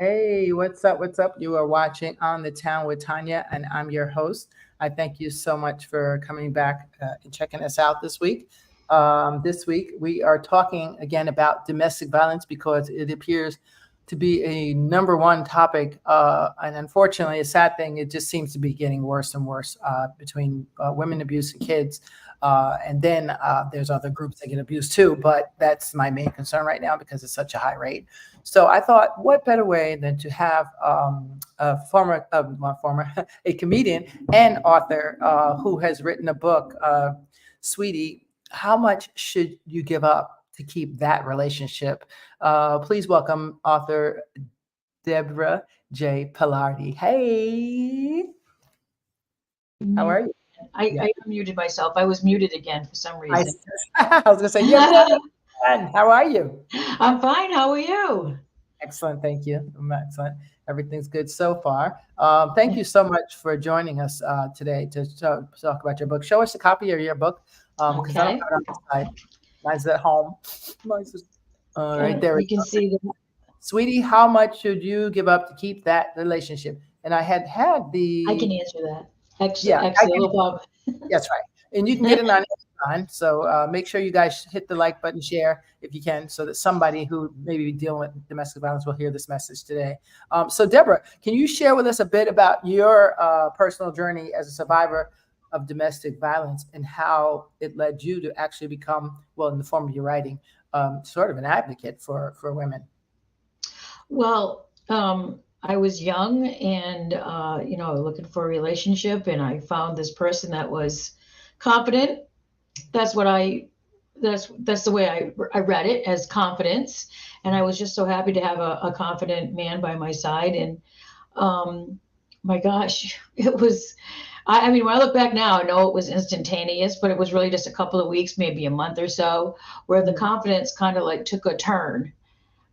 Hey, what's up? What's up? You are watching On the Town with Tanya, and I'm your host. I thank you so much for coming back and checking us out this week. This week, we are talking again about domestic violence because it appears to be a number one topic. And unfortunately, a sad thing, it just seems to be getting worse and worse between women abuse and kids. And then there's other groups that get abused too, but that's my main concern right now because it's such a high rate. So I thought, what better way than to have not former, a comedian and author who has written a book, Sweetie, how much should you give up to keep that relationship? Please welcome author Debra J. Palardy. Hey, how are you? Yeah, I unmuted myself. I was muted again for some I, reason. I was gonna say you're good. And how are you? I'm fine. How are you? Excellent, thank you. I'm excellent. Everything's good so far. Thank you so much for joining us today to talk about your book. Show us a copy of your book because I don't Okay. have it on the side. Mine's at home. Mine's just, right there. You can see the. Sweetie, how much should you give up to keep that relationship? And I had I can the, answer that. Excellent. yeah, I Excellent. can. No problem. That's right. And you can get it on Amazon. So make sure you guys hit the like button, share if you can, so that somebody who may be dealing with domestic violence will hear this message today. So, Deborah, can you share with us a bit about your personal journey as a survivor of domestic violence and how it led you to actually become, well, in the form of your writing, sort of an advocate for women? Well, I was young and looking for a relationship, and I found this person that was confident. That's what I. That's the way I read it, as confidence, and I was just so happy to have a confident man by my side. And um, my gosh, it was. I mean, when I look back now, I know it was instantaneous, but it was really just a couple of weeks, maybe a month or so, where the Mhm. confidence kind of like took a turn,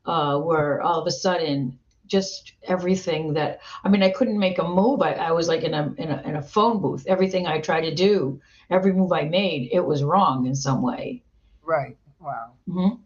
where all of a sudden just everything that, I mean, I couldn't make a move. I was like in a phone booth. Everything I tried to do, every move I made, it was wrong in some way. Right. Wow. Hmm.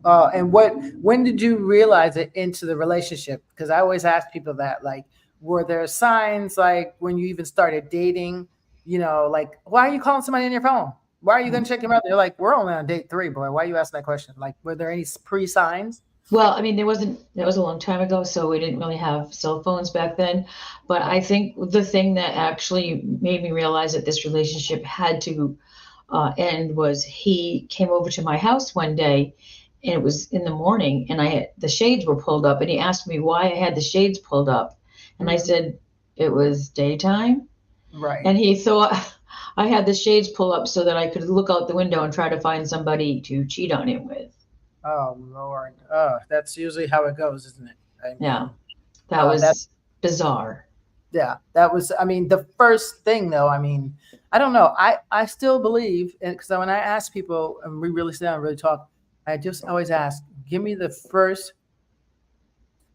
And when did you realize it into the relationship? Because I always ask people that, like, were there signs like when you even started dating, like, why are you calling somebody on your phone? Why are you going to check him out? They're like, we're only on date three, boy. Why are you asking that question? Like, were there any pre-signs? Well, I mean, that was a long time ago, so we didn't really have cell phones back then. But I think the thing that actually made me realize that this relationship had to end was he came over to my house one day, and it was in the morning, and the shades were pulled up, and he asked me why I had the shades pulled up, and I Mhm. said it was daytime, Right. and he thought I had the shades pulled up so that I could look out the window and try to find somebody to cheat on him with. Oh, Lord. Oh, that's usually how it goes, isn't it? I Yeah, mean, that that was bizarre. yeah, that was, I mean, the first thing though, I mean, I don't know. I still believe, and because when I ask people and we really sit down and really talk, I just always ask, give me the first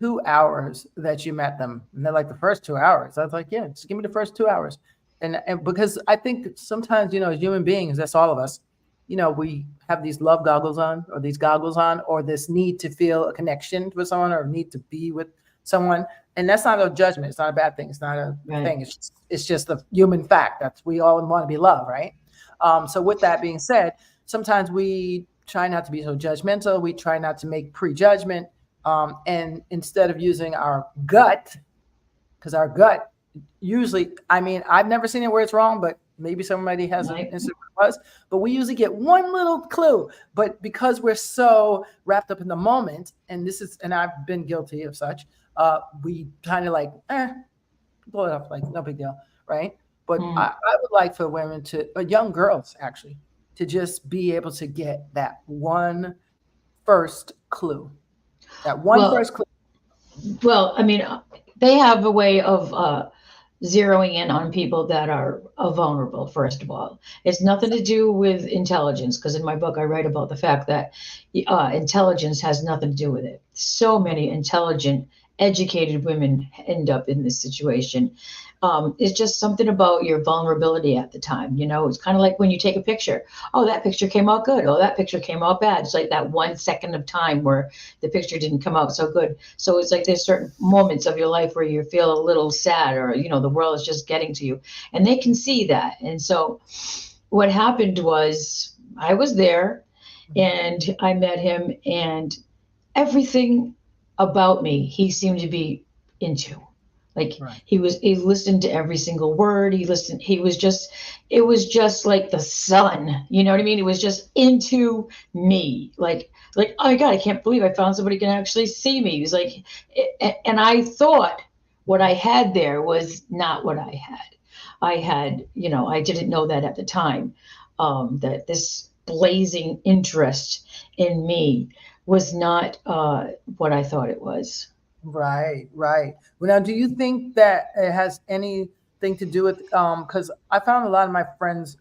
2 hours that you met them. And they're like, the first 2 hours. I was like, yeah, just give me the first 2 hours. And because I think sometimes, as human beings, that's all of us, we have these love goggles on or these goggles on or this need to feel a connection with someone or need to be with someone. And that's not a judgment. It's not a bad thing. It's not a Right. thing. It's just a human fact. That's we all want to be loved, right? So with that being said, sometimes we try not to be so judgmental. We try not to make prejudgment. And instead of using our gut, because our gut usually, I mean, I've never seen it where it's wrong, but maybe somebody has an Right. instance where it was, but we usually get one little clue. But because we're so wrapped up in the moment, and I've been guilty of such, we kind of like, blow it off, like no big deal, right? But Mm. I would like for women young girls actually, to just be able to get that one first clue. That one Well, first clue. well, I mean, they have a way of zeroing in on people that are vulnerable, first of all. It's nothing to do with intelligence, because in my book, I write about the fact that intelligence has nothing to do with it. So many intelligent educated women end up in this situation. It's just something about your vulnerability at the time. It's kind of like when you take a picture. Oh, that picture came out good. Oh, that picture came out bad. It's like that 1 second of time where the picture didn't come out so good. So it's like there's certain moments of your life where you feel a little sad, or the world is just getting to you, and they can see that. And so what happened was I was there and I met him, and everything about me he seemed to be into. Like Right. he listened to every single word. It was just like the sun. You know what I mean? It was just into me. Like, oh my God, I can't believe I found somebody who can actually see me. He was like, and I thought what I had there was not what I had. I didn't know that at the time, that this blazing interest in me was not what I thought it was. Right, right. Well, now, do you think that it has anything to do with, because I found a lot of my friends,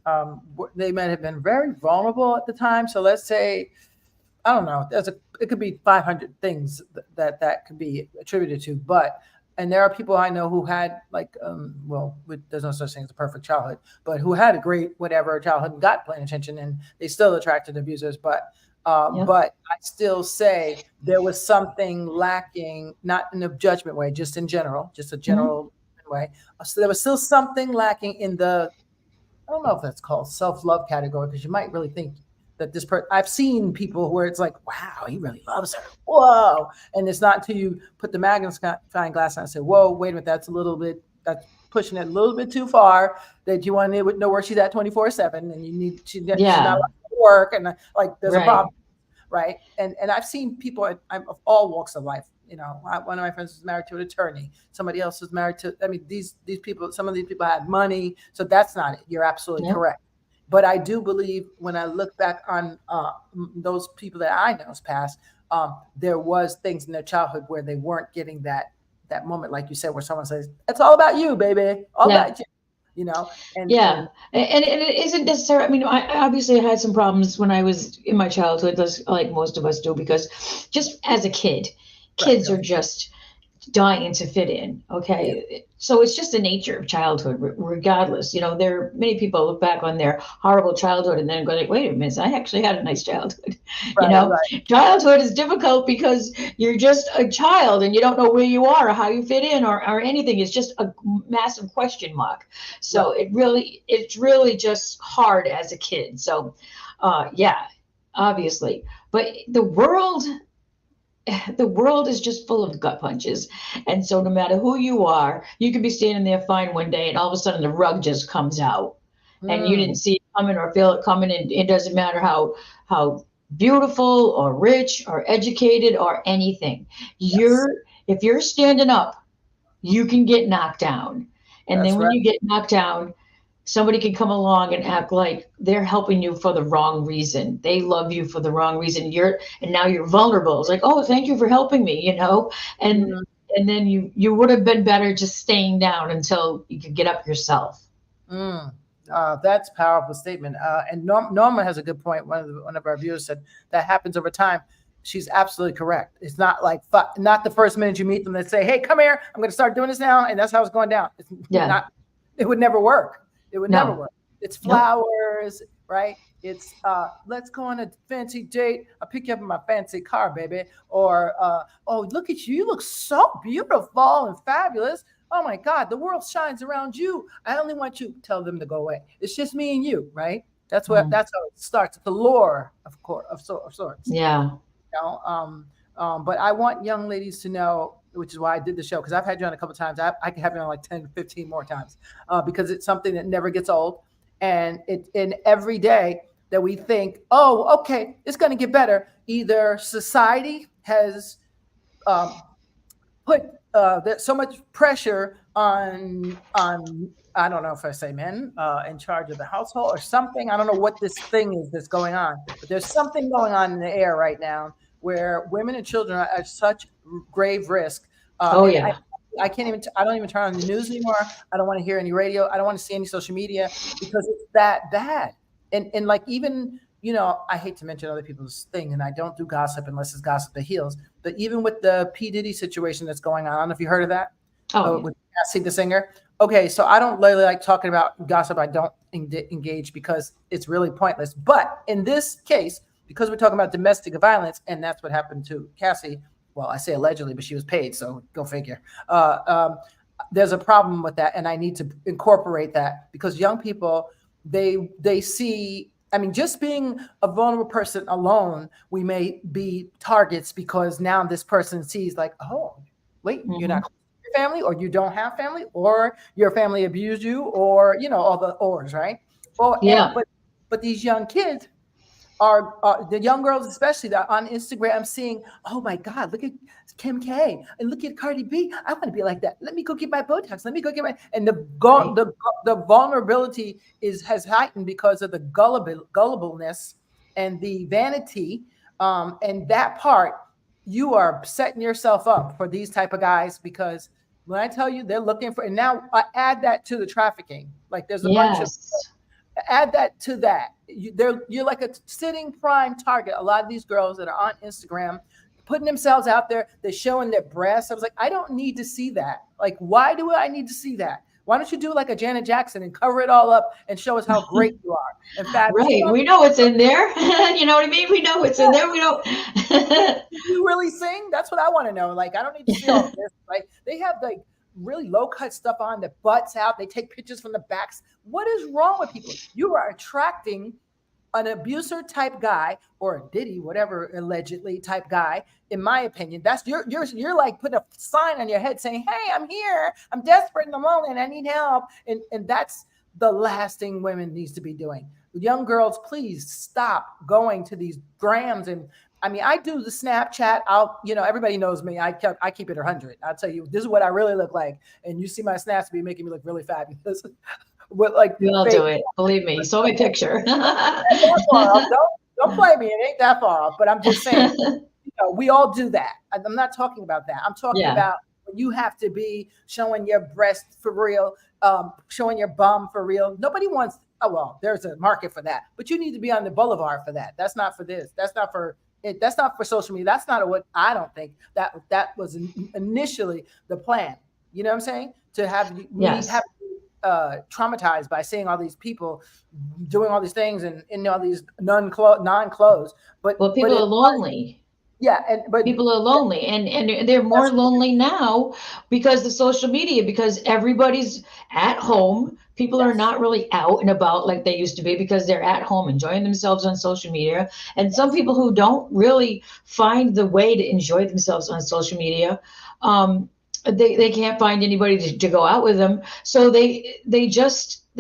they might have been very vulnerable at the time. So let's say, I don't know, it could be 500 things that could be attributed to, and there are people I know who had like, there's no such thing as a perfect childhood, but who had a great whatever childhood and got paying attention, and they still attracted abusers. Yep. But I still say there was something lacking, not in a judgment way, just in general, just a Mhm. general way. So there was still something lacking in the, I don't know if that's called self-love category, because you might really think that this person, I've seen people where it's like, wow, he really loves her. Whoa. And it's not until you put the magnifying glass on and say, whoa, wait a minute, that's pushing it a little bit too far, that you want to know where she's at 24/7, and she's not allowed Yeah. to work. And like, there's a Right. problem. Right. And I've seen people of all walks of life. One of my friends was married to an attorney. Somebody else was married to, I mean, these people, some of these people had money. So that's not it. You're absolutely Yep. correct. But I do believe when I look back on those people that I know's past, there was things in their childhood where they weren't getting that moment, like you said, where someone says, "It's all about you, baby, all Yeah. about you," you know, Yeah, and and it isn't necessarily. I mean, I obviously had some problems when I was in my childhood, like most of us do, because just as a kid, right, kids are just dying to fit in. yeah, Okay. So it's just the nature of childhood, regardless. There are many people look back on their horrible childhood and then go like, wait a minute, I actually had a nice childhood. You right, know, right, childhood is difficult because you're just a child and you don't know where you are or how you fit in, or anything. It's just a massive question mark. right. So it's really just hard as a kid. So, yeah, obviously, but the world is just full of gut punches. And so no matter who you are, you could be standing there fine one day and all of a sudden the rug just comes out and you Mm, didn't see it coming or feel it coming. And it doesn't matter how beautiful or rich or educated or anything. yes, If you're standing up, you can get knocked down. And then that's when right. you get knocked down, somebody can come along and act like they're helping you for the wrong reason. They love you for the wrong reason. And now you're vulnerable. It's like, oh, thank you for helping me. And Mm, and then you would have been better just staying down until you could get up yourself. mm. That's a powerful statement. And Norma has a good point. One of our viewers said that happens over time. She's absolutely correct. It's not like not the first minute you meet them that say, "Hey, come here. I'm going to start doing this now," and that's how it's going down. It's Yeah. not. It would never work. It would never No. work. It's Nope. flowers, right? It's let's go on a fancy date. I'll pick you up in my fancy car, baby. Or oh, look at you. You look so beautiful and fabulous. Oh my God, the world shines around you. I only want you to tell them to go away. It's just me and you, right? Mm. That's how it starts. The lure, of course, of sorts. Yeah. You know, but I want young ladies to know, which is why I did the show, because I've had you on a couple of times. I can have you on like 10, 15 more times, because it's something that never gets old. And it in every day that we think, oh, okay, it's going to get better. Either society has um, put there's so much pressure on I don't know if I say men in charge of the household or something. I don't know what this thing is that's going on, but there's something going on in the air right now where women and children are at such grave risk. Oh And yeah. I can't even I don't even turn on the news anymore. I don't want to hear any radio. I don't want to see any social media because it's that bad. And like even I hate to mention other people's thing, and I don't do gossip unless it's gossip that heals. But even with the P. Diddy situation that's going on, I don't know if you heard of that, Oh, yeah. with Cassie the singer. Okay, so I don't really like talking about gossip. I don't engage because it's really pointless. But in this case, because we're talking about domestic violence, and that's what happened to Cassie. Well, I say allegedly, but she was paid, so go figure. There's a problem with that, and I need to incorporate that because young people they see. I mean, just being a vulnerable person alone, we may be targets because now this person sees like, oh, wait, you're not Mhm. close to your family, or you don't have family, or your family abused you, or all the ors, right? Yeah. But these young kids are the young girls, especially that on Instagram, seeing, oh my God, look at Kim K and look at Cardi B. I want to be like that. Let me go get my Botox. Let me go get my and Right. the vulnerability has heightened because of the gullibleness and the vanity, and that part. You are setting yourself up for these type of guys because when I tell you they're looking for, and now I add that to the trafficking. Like there's a bunch of Yes. add that to that. You're like a sitting prime target. A lot of these girls that are on Instagram putting themselves out there, they're showing their breasts. I was like, I don't need to see that. Like, why do I need to see that? Why don't you do like a Janet Jackson and cover it all up and show us how great you are and fabulous? You Right. don't We know what's in there. You know what I mean? We know what's in there. We don't. Did you really sing? That's what I want to know. Like, I don't need to see all this. Like, they have like really low cut stuff on, the butts out. They take pictures from the backs. What is wrong with people? You are attracting an abuser type guy or a Diddy, whatever allegedly type guy. In my opinion, that's you're like putting a sign on your head saying, "Hey, I'm here. I'm desperate and I'm lonely and I need help." And that's the last thing women needs to be doing. Young girls, please stop going to these grams. And I mean, I do the Snapchat. Everybody knows me. I keep it 100. I'll tell you, this is what I really look like. And you see my snaps be making me look really fabulous with like We all fake. do it. Believe me. You saw my picture. That far off. Don't play me. It ain't that far off. But I'm just saying, we all do that. I'm not talking about that. I'm talking Yeah. about when you have to be showing your breast for real, showing your bum for real. Nobody wants. Oh well, there's a market for that, but you need to be on the boulevard for that. That's not for this. That's not for it. That's not for social media. That's not what I don't think that was initially the plan. You know what I'm saying? To have me Yes. have traumatized by seeing all these people doing all these things and in all these non-clothes. Well, But people are lonely. yeah, and but People are lonely, and they're more that's lonely now because of social media, because everybody's at home. People are yes, not really out and about like they used to be because they're at home enjoying themselves on social media. And some yes, people who don't really find the way to enjoy themselves on social media, um, they can't find anybody to go out with them, so they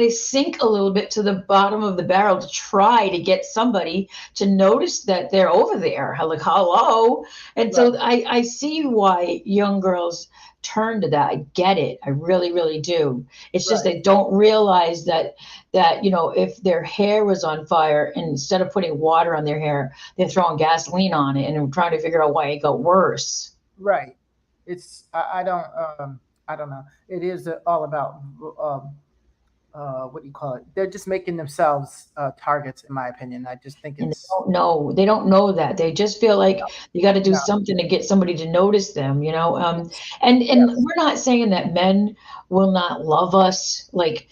sink a little bit to the bottom of the barrel to try to get somebody to notice that they're over there, like hello. And right, so I see why young girls turn to that. I get it. I really, really do. It's just right. they don't realize that if their hair was on fire and instead of putting water on their hair, they're throwing gasoline on it and trying to figure out why it got worse. Right. It's I don't know. It is all about um, what do you call it? They're just making themselves targets, in my opinion. I just think And it's they don't know that. They just feel like you got to do no, something to get somebody to notice them. yes, And yes, we're not saying that men will not love us, like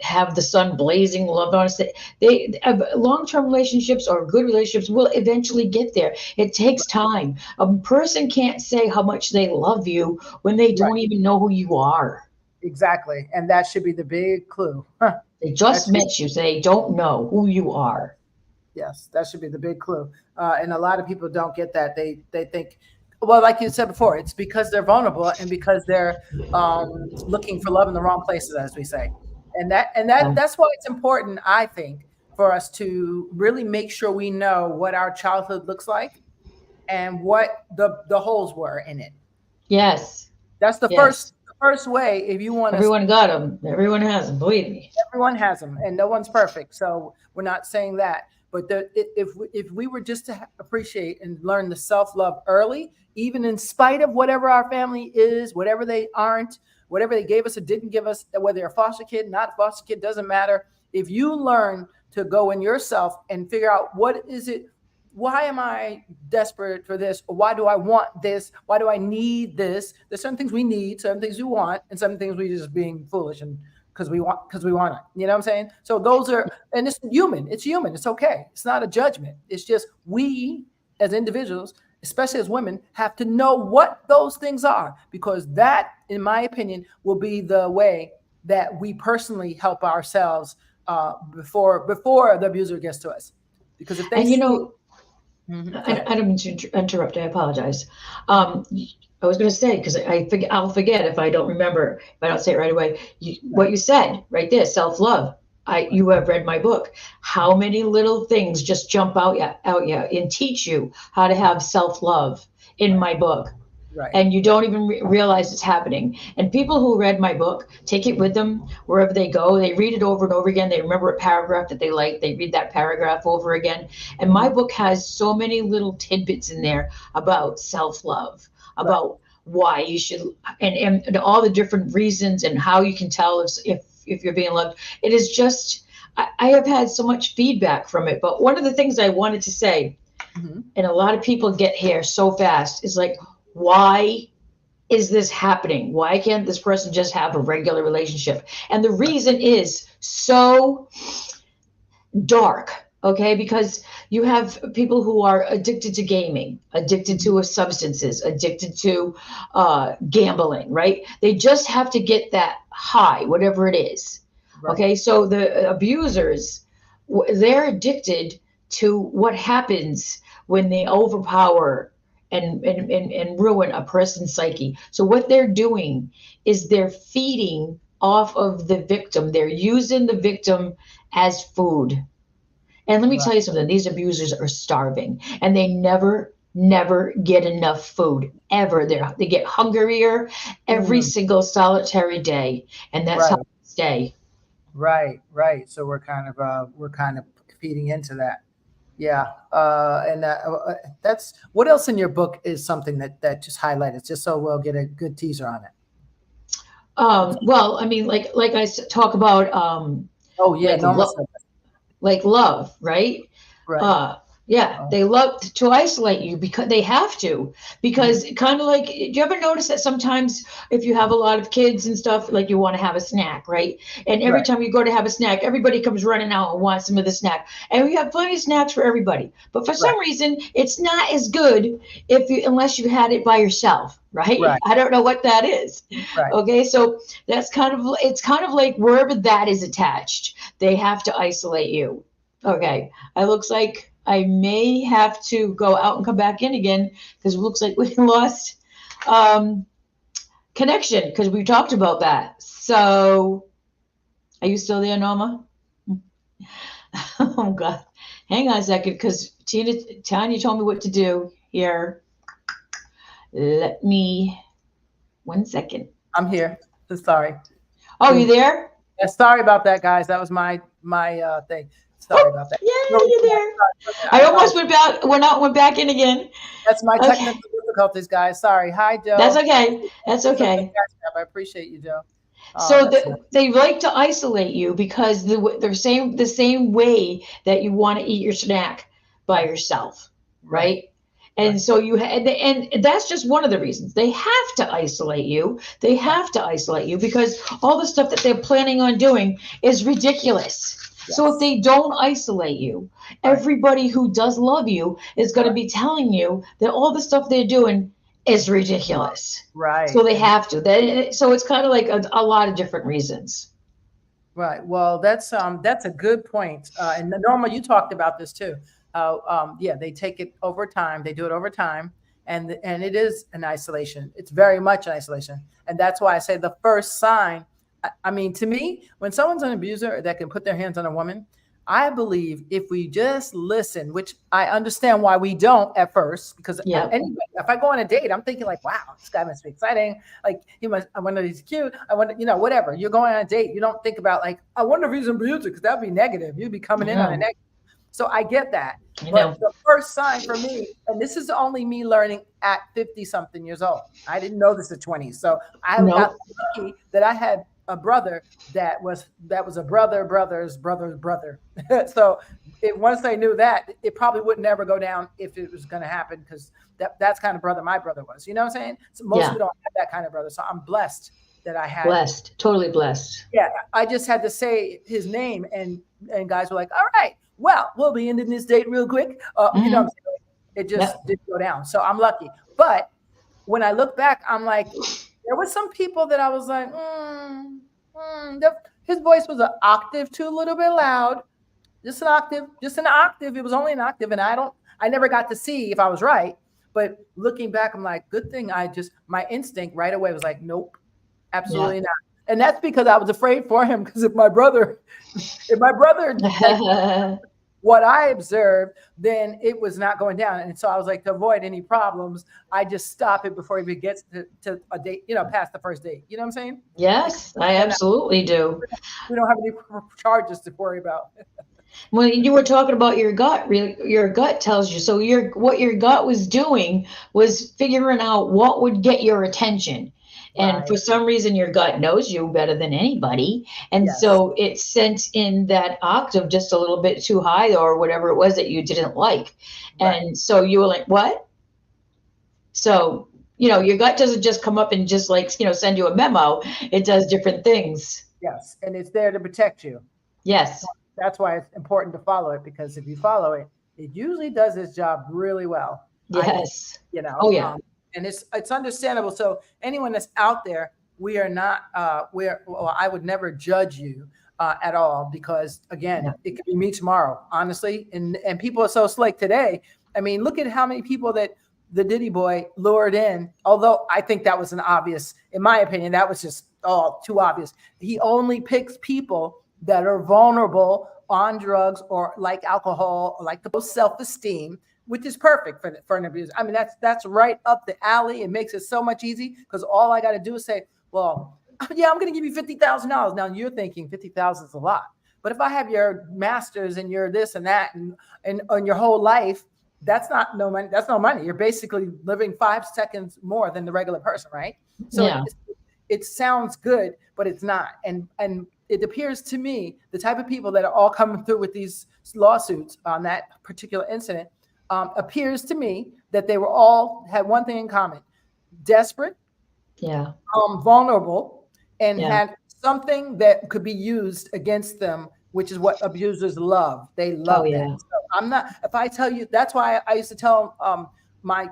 have the sun blazing love on us. They long-term relationships or good relationships will eventually get there. It takes time. A person can't say how much they love you when they right, don't even know who you are. exactly, and that should be the big clue. Huh. They That just should be met you, so they don't know who you are. yes, that should be the big clue. And a lot of people don't get that. They think, well, like you said before, it's because they're vulnerable and because they're looking for love in the wrong places, as we say. Yeah. That's why it's important, I think, for us to really make sure we know what our childhood looks like and what the holes were in it. Yes. That's Yes. the first way if you want to. Everyone got them. Everyone has them. Believe me. Everyone has them, and no one's perfect. So we're not saying that. But if we were just to appreciate and learn the self love early, even in spite of whatever our family is, whatever they aren't, whatever they gave us or didn't give us, whether they're a foster kid, not a foster kid, doesn't matter. if you learn to go in yourself and figure out what is it, why am I desperate for this? Or why do I want this? Why do I need this? There's some things we need, some things we want, and some things we just being foolish and because we want it. You know what I'm saying? So those are, and it's human. It's human. It's okay. It's not a judgment. It's just we as individuals, especially as women, have to know what those things are, because that, in my opinion, will be the way that we personally help ourselves before the abuser gets to us. Because if they And I don't mean to interrupt. I apologize. I was going to say, because I'll forget if I don't remember, if I don't say it right away. What you said right there, self-love. You have read my book. How many little things just jump out and teach you how to have self-love in my book. Right. And you don't even realize it's happening. And people who read my book take it with them wherever they go. They read it over and over again. They remember a paragraph that they like. They read that paragraph over again. And my book has so many little tidbits in there about self-love, about why you should, and all the different reasons and how you can tell if you're being loved. It is just, I have had so much feedback from it. But one of the things I wanted to say, and a lot of people get here so fast, is like, why is this happening? Why can't this person just have a regular relationship? And the reason is so dark, okay? Because you have people who are addicted to gaming, addicted to substances, addicted to gambling, right? They just have to get that high, whatever it is, okay? So the abusers, they're addicted to what happens when they overpower and ruin a person's psyche. So what they're doing is they're feeding off of the victim. They're using the victim as food. And let me tell you something, these abusers are starving, and they never get enough food, ever. They get hungrier every single solitary day, and that's how they stay. Right. So we're kind of feeding into that. Yeah. And that's what else in your book is something that just highlighted, just so we'll get a good teaser on it. Well, I mean, like I talk about, oh yeah, like love, right? Right. They love to isolate you because they have to, because kind of like, do you ever notice that sometimes if you have a lot of kids and stuff, like you want to have a snack, right? And every time you go to have a snack, everybody comes running out and wants some of the snack. And we have plenty of snacks for everybody. But for some reason, it's not as good unless you had it by yourself, right? I don't know what that is. Okay, so it's kind of like wherever that is attached, they have to isolate you. Okay, it looks like I may have to go out and come back in again, because it looks like we lost connection, because we talked about that. So are you still there, Norma? Oh God, hang on a second, because Tanya told me what to do here. Let me, 1 second. I'm here. Sorry. Oh, you there? Yeah, sorry about that, guys. That was my thing. Sorry about that. Yeah, you're there. I almost went back in again. That's my technical difficulties, guys. Sorry. Hi, Joe. That's okay. That's okay. I appreciate you, Joe. So they like to isolate you because they're the same way that you want to eat your snack by yourself, right? And so and that's just one of the reasons they have to isolate you. They have to isolate you because all the stuff that they're planning on doing is ridiculous. So if they don't isolate you, everybody who does love you is going to be telling you that all the stuff they're doing is ridiculous. Right. So they have to. So it's kind of like a lot of different reasons. Right. Well, that's a good point. And Norma, you talked about this too. They take it over time. They do it over time. And it is an isolation. It's very much an isolation. And that's why I say the first sign, I mean, to me, when someone's an abuser that can put their hands on a woman, I believe if we just listen, which I understand why we don't at first, because anyway, if I go on a date, I'm thinking like, wow, this guy must be exciting. Like I wonder if he's cute. I wonder, whatever. You're going on a date. You don't think about like, I wonder if he's an abuser, because that'd be negative. You'd be coming in on a negative. So I get that. But the first sign for me, and this is only me learning at 50 something years old. I didn't know this at 20. So I got lucky that I had a brother that was a brother's brother's brother. So once they knew that, it probably would never go down if it was going to happen, because that's kind of brother my brother was. You know what I'm saying? So most Yeah. people don't have that kind of brother. So I'm blessed that I had. Blessed. Totally blessed. Yeah, I just had to say his name, and guys were like, "All right, well, we'll be ending this date real quick." You know what I'm saying? It just Yep. didn't go down. So I'm lucky. But when I look back, I'm like, there were some people that I was like, his voice was an octave too little bit loud, just an octave, just an octave. It was only an octave, and I never got to see if I was right. But looking back, I'm like, good thing my instinct right away was like, nope, absolutely not. And that's because I was afraid for him, because if my brother like Yeah. what I observed, then it was not going down. And so I was like, to avoid any problems, I just stop it before he even gets to a date, past the first date. You know what I'm saying? Yes, I absolutely do. We don't have any charges to worry about. When you were talking about your gut, really, your gut tells you. So what your gut was doing was figuring out what would get your attention. And for Right. some reason, your gut knows you better than anybody. And Yes. so it sent in that octave just a little bit too high, or whatever it was that you didn't like. Right. And so you were like, what? So, your gut doesn't just come up and just like, send you a memo. It does different things. Yes. And it's there to protect you. Yes. That's why it's important to follow it, because if you follow it, it usually does its job really well. Yes. You know, Oh, yeah. and it's understandable. So anyone that's out there, we are not, well, I would never judge you at all, because again, Yeah. it could be me tomorrow, honestly. And people are so slick today. I mean, look at how many people that the Diddy boy lured in. Although I think that was in my opinion, that was just too obvious. He only picks people that are vulnerable on drugs, or like alcohol, or like the low self-esteem, which is perfect for an abuser. I mean, that's right up the alley. It makes it so much easy, because all I got to do is say, well, yeah, I'm going to give you $50,000. Now you're thinking 50,000 is a lot, but if I have your masters and your this and that, and on your whole life, that's not no money. That's no money. You're basically living 5 seconds more than the regular person, right? So Yeah. it sounds good, but it's not. And it appears to me the type of people that are all coming through with these lawsuits on that particular incident, appears to me that they were all had one thing in common: desperate, Yeah. vulnerable, and Yeah. had something that could be used against them, which is what abusers love. They Oh, love that. yeah. So I'm not, if I tell you, that's why I used to tell my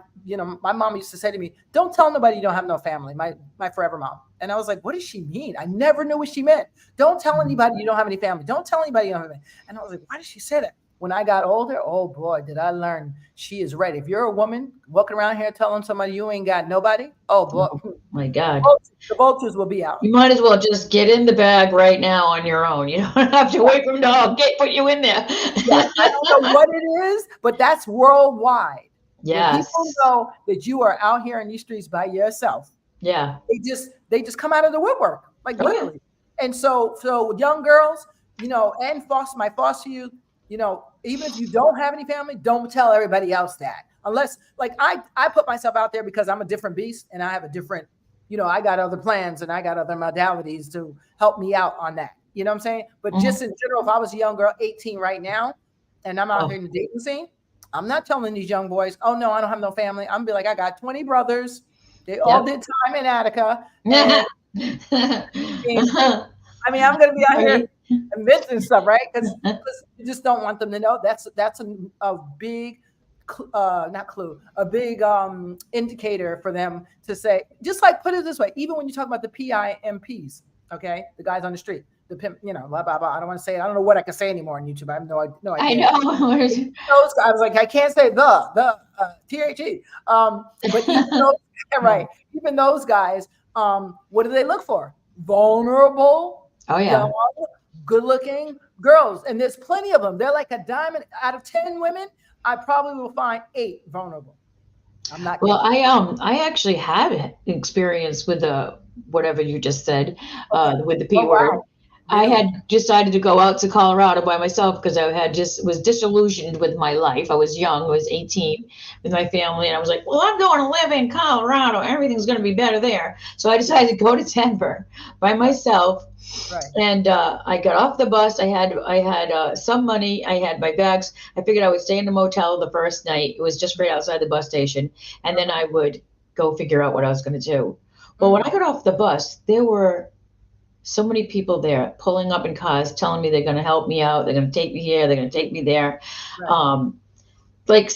mom used to say to me, don't tell nobody you don't have no family, my forever mom. And I was like, what does she mean? I never knew what she meant. Don't tell anybody you don't have any family. Don't tell anybody you don't have any. And I was like, why did she say that? When I got older, oh boy, did I learn she is right. If you're a woman walking around here telling somebody you ain't got nobody, oh boy, Oh, my God. the vultures will be out. You might as well just get in the bag right now on your own. You don't have to wait for them to put you in there. Yes, I don't know what it is, but that's worldwide. When Yes. people know that you are out here in these streets by yourself, Yeah. they just come out of the woodwork, like Oh, yeah. literally. And so young girls, and my foster youth, even if you don't have any family, don't tell everybody else that. Unless, like, I put myself out there because I'm a different beast, and I have a different, I got other plans and I got other modalities to help me out on that. You know what I'm saying? But just in general, if I was a young girl, 18 right now, and I'm out here in the dating scene, I'm not telling these young boys, oh no, I don't have no family. I'm gonna be like, I got 20 brothers. They all did time in Attica. And I mean, I'm gonna be out here inventing stuff, right? Because you just don't want them to know. That's a big not clue, a big indicator for them to say, just like, put it this way, even when you talk about the PIMPs, okay, the guys on the street, the pimp, blah blah blah. I don't want to say it. I don't know what I can say anymore on YouTube. I have no idea. I know. I was like, I can't say the THE. But even those, right, even those guys, what do they look for? Vulnerable, Oh, yeah. young, good-looking girls, and there's plenty of them. They're like a diamond. Out of 10 women, I probably will find 8 vulnerable. I'm not kidding. Well, I actually had experience with whatever you just said, with the P word. I Really? had decided to go out to Colorado by myself because I had just was disillusioned with my life. I was young, I was 18 with my family, and I was like, well, I'm going to live in Colorado. Everything's going to be better there. So I Yeah. decided to go to Denver by Right. myself. Right. And I got off the bus. I had some money. I had my bags. I figured I would stay in the motel the first night. It was just right outside the bus station, and then I would go figure out what I was going to do. Well, when I Mm. got off the bus, there were so many people there pulling up in cars, telling me they're going to help me out. They're going to take me here. They're going to take me there. Right. Like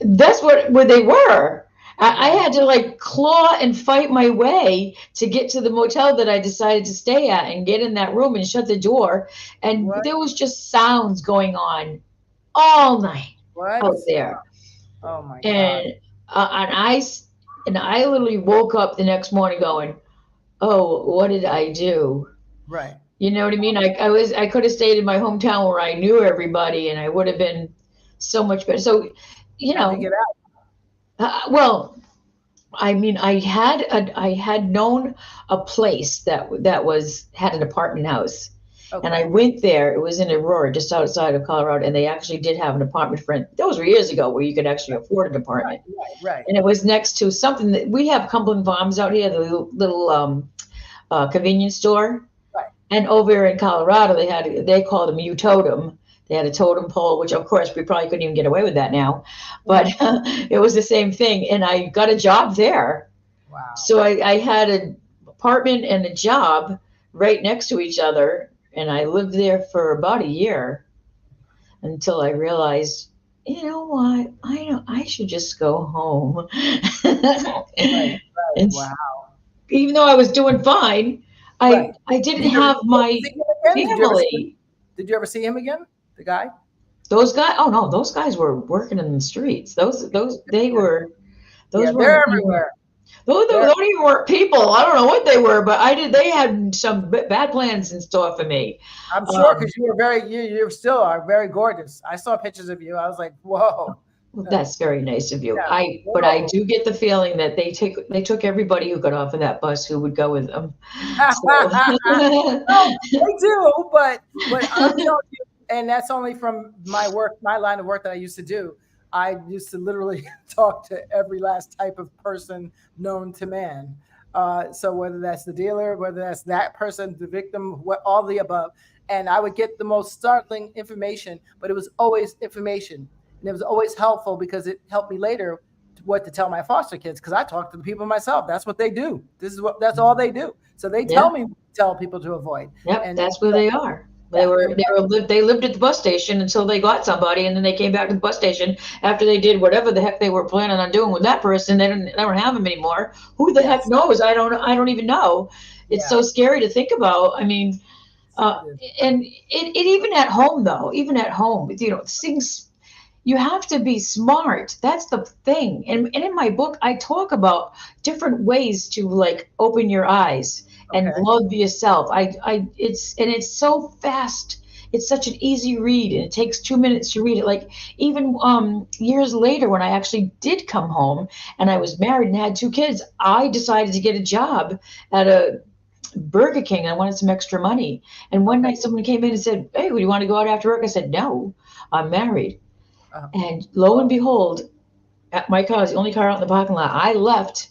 that's where they were. I Right. had to like claw and fight my way to get to the motel that I decided to stay at and get in that room and shut the door. And What? there was just sounds going on all night What? out there. Oh my God. And uh, and I and I literally woke up the next morning going, "Oh, what did I do?" Right. You know what I mean? I could have stayed in my hometown where I knew everybody, and I would have been so much better. So, you How'd you know, get out? well, I mean, I had known a place that was had an apartment house, and I Okay. went there. It was in Aurora, just outside of Colorado, and they actually did have an apartment for rent. Those were years ago, where you could actually afford an Right. apartment, Right. Right. and it was next to something that we have Cumberland Farms out here, the little convenience store. Right. And over in Colorado, they called them U-totem. They had a totem pole, which of course we probably couldn't even get away with that now, but Mm. it was the same thing. And I got a job there. Wow. So I had an apartment and a job right next to each other. And I lived there for about a year until I realized, you know what? I know I should just go home. Right. Right. And Wow. even though I was doing fine, Right. I didn't have Did you ever my see him again? family. Did you ever see him again? The guy? Those guys, oh no, those guys were working in the streets. Those they Yeah. were Yeah. those They're weren't even everywhere. those They're. don't even work people. I don't know what they were, but I did. They had some bad plans in store for me. I'm sure Um, because you were you still are very gorgeous. I saw pictures of you. I was like, whoa. well, that's very nice of you. Yeah. But I Whoa. do get the feeling that they took everybody who got off of that bus who would go with them. So No, they do, but I'm telling you, and that's only from my work, my line of work that I used to do. I used to literally talk to every last type of person known to man. So whether that's the dealer, whether that's that person, the victim, what all the above, and I would get the most startling information, but it was always information, and it was always helpful because it helped me later what to tell my foster kids because I talk to the people myself. That's what they do. That's all they do. So they yeah, tell me tell people to avoid. yep, And that's where so they are. yeah, They lived at the bus station until they got somebody, and then they came back to the bus station after they did whatever the heck they were planning on doing with that person. They don't have them anymore. Who the heck yes, knows? I don't even know. It's yeah, so scary to think about. I mean, uh, it is. and it even at home though, even at home, you know, things you have to be smart. That's the thing. And in my book, I talk about different ways to like open your eyes and Okay, love yourself. It's so fast. It's such an easy read, and it takes 2 minutes to read it. Like even years later, when I actually did come home and I was married and had two kids, I decided to get a job at a Burger King. I wanted some extra money, and one okay. night someone came in and said, "Hey, would you want to go out after work?" I said, "No, I'm married." Uh, And lo and behold, my car was the only car out in the parking lot. I left,